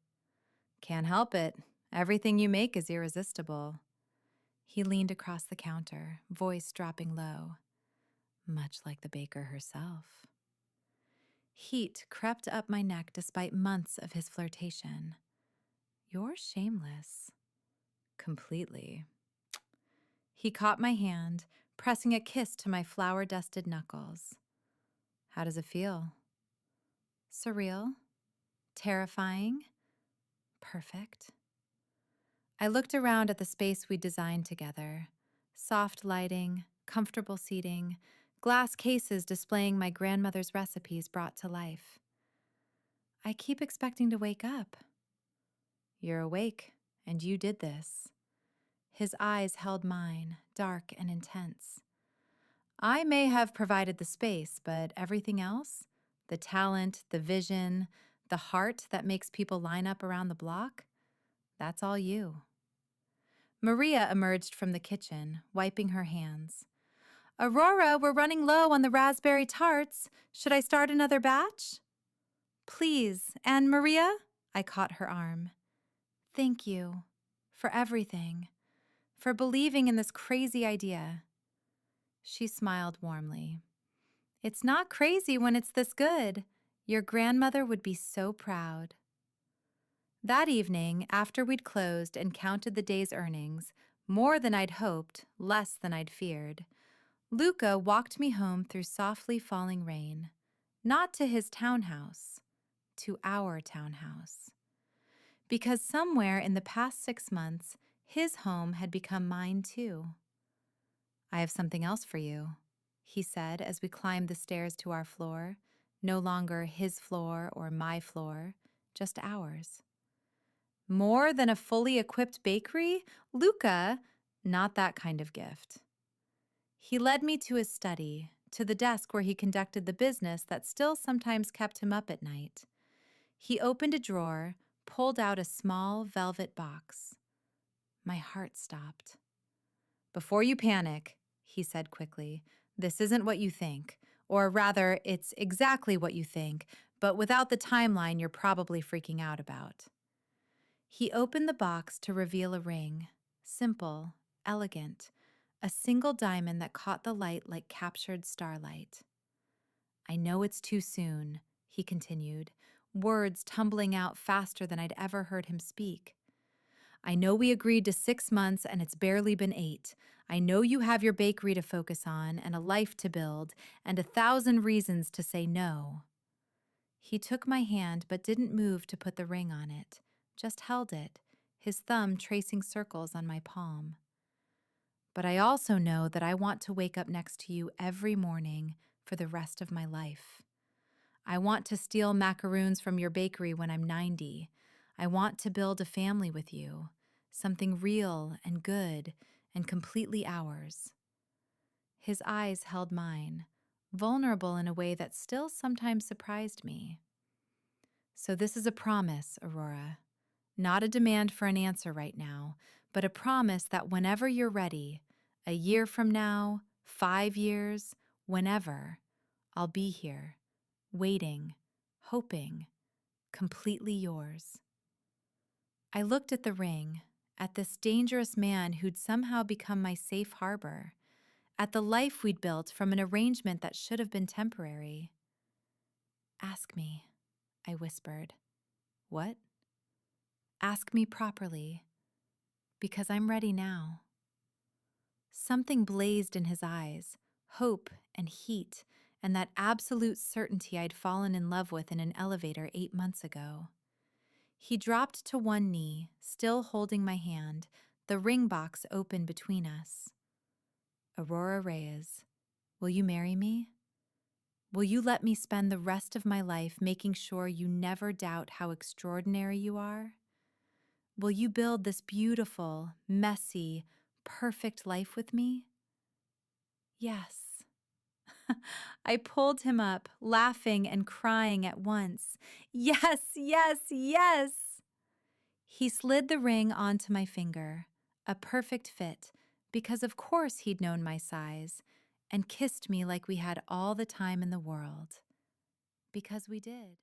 "Can't help it. Everything you make is irresistible." He leaned across the counter, voice dropping low. "Much like the baker herself." Heat crept up my neck despite months of his flirtation. "You're shameless." "Completely." He caught my hand, pressing a kiss to my flour-dusted knuckles. How does it feel? Surreal? Terrifying? Perfect. I looked around at the space we designed together. Soft lighting, comfortable seating, glass cases displaying my grandmother's recipes brought to life. I keep expecting to wake up. You're awake, and you did this. His eyes held mine, dark and intense. I may have provided the space, but everything else, the talent, the vision, the heart that makes people line up around the block, that's all you. Maria emerged from the kitchen, wiping her hands. Aurora, we're running low on the raspberry tarts. Should I start another batch? Please, and Maria? I caught her arm. Thank you for everything, for believing in this crazy idea. She smiled warmly. It's not crazy when it's this good. Your grandmother would be so proud. That evening, after we'd closed and counted the day's earnings, more than I'd hoped, less than I'd feared, Luca walked me home through softly falling rain, not to his townhouse, to our townhouse. Because somewhere in the past 6 months, his home had become mine too. I have something else for you, he said as we climbed the stairs to our floor, no longer his floor or my floor, just ours. More than a fully equipped bakery? Luca, not that kind of gift. He led me to his study, to the desk where he conducted the business that still sometimes kept him up at night. He opened a drawer, pulled out a small velvet box. My heart stopped. Before you panic, he said quickly, this isn't what you think. Or rather, it's exactly what you think, but without the timeline you're probably freaking out about. He opened the box to reveal a ring, simple, elegant, a single diamond that caught the light like captured starlight. I know it's too soon, he continued, words tumbling out faster than I'd ever heard him speak. I know we agreed to 6 months and it's barely been 8. I know you have your bakery to focus on and a life to build and 1,000 reasons to say no. He took my hand but didn't move to put the ring on it, just held it, his thumb tracing circles on my palm. But I also know that I want to wake up next to you every morning for the rest of my life. I want to steal macaroons from your bakery when I'm 90. I want to build a family with you, something real and good and completely ours. His eyes held mine, vulnerable in a way that still sometimes surprised me. So this is a promise, Aurora. Not a demand for an answer right now, but a promise that whenever you're ready, a year from now, 5 years, whenever, I'll be here, waiting, hoping, completely yours. I looked at the ring, at this dangerous man who'd somehow become my safe harbor, at the life we'd built from an arrangement that should have been temporary. Ask me, I whispered. What? Ask me properly, because I'm ready now. Something blazed in his eyes, hope and heat, and that absolute certainty I'd fallen in love with in an elevator 8 months ago. He dropped to one knee, still holding my hand, the ring box open between us. Aurora Reyes, will you marry me? Will you let me spend the rest of my life making sure you never doubt how extraordinary you are? Will you build this beautiful, messy, perfect life with me? Yes. I pulled him up, laughing and crying at once. Yes, yes, yes! He slid the ring onto my finger, a perfect fit, because of course he'd known my size, and kissed me like we had all the time in the world. Because we did.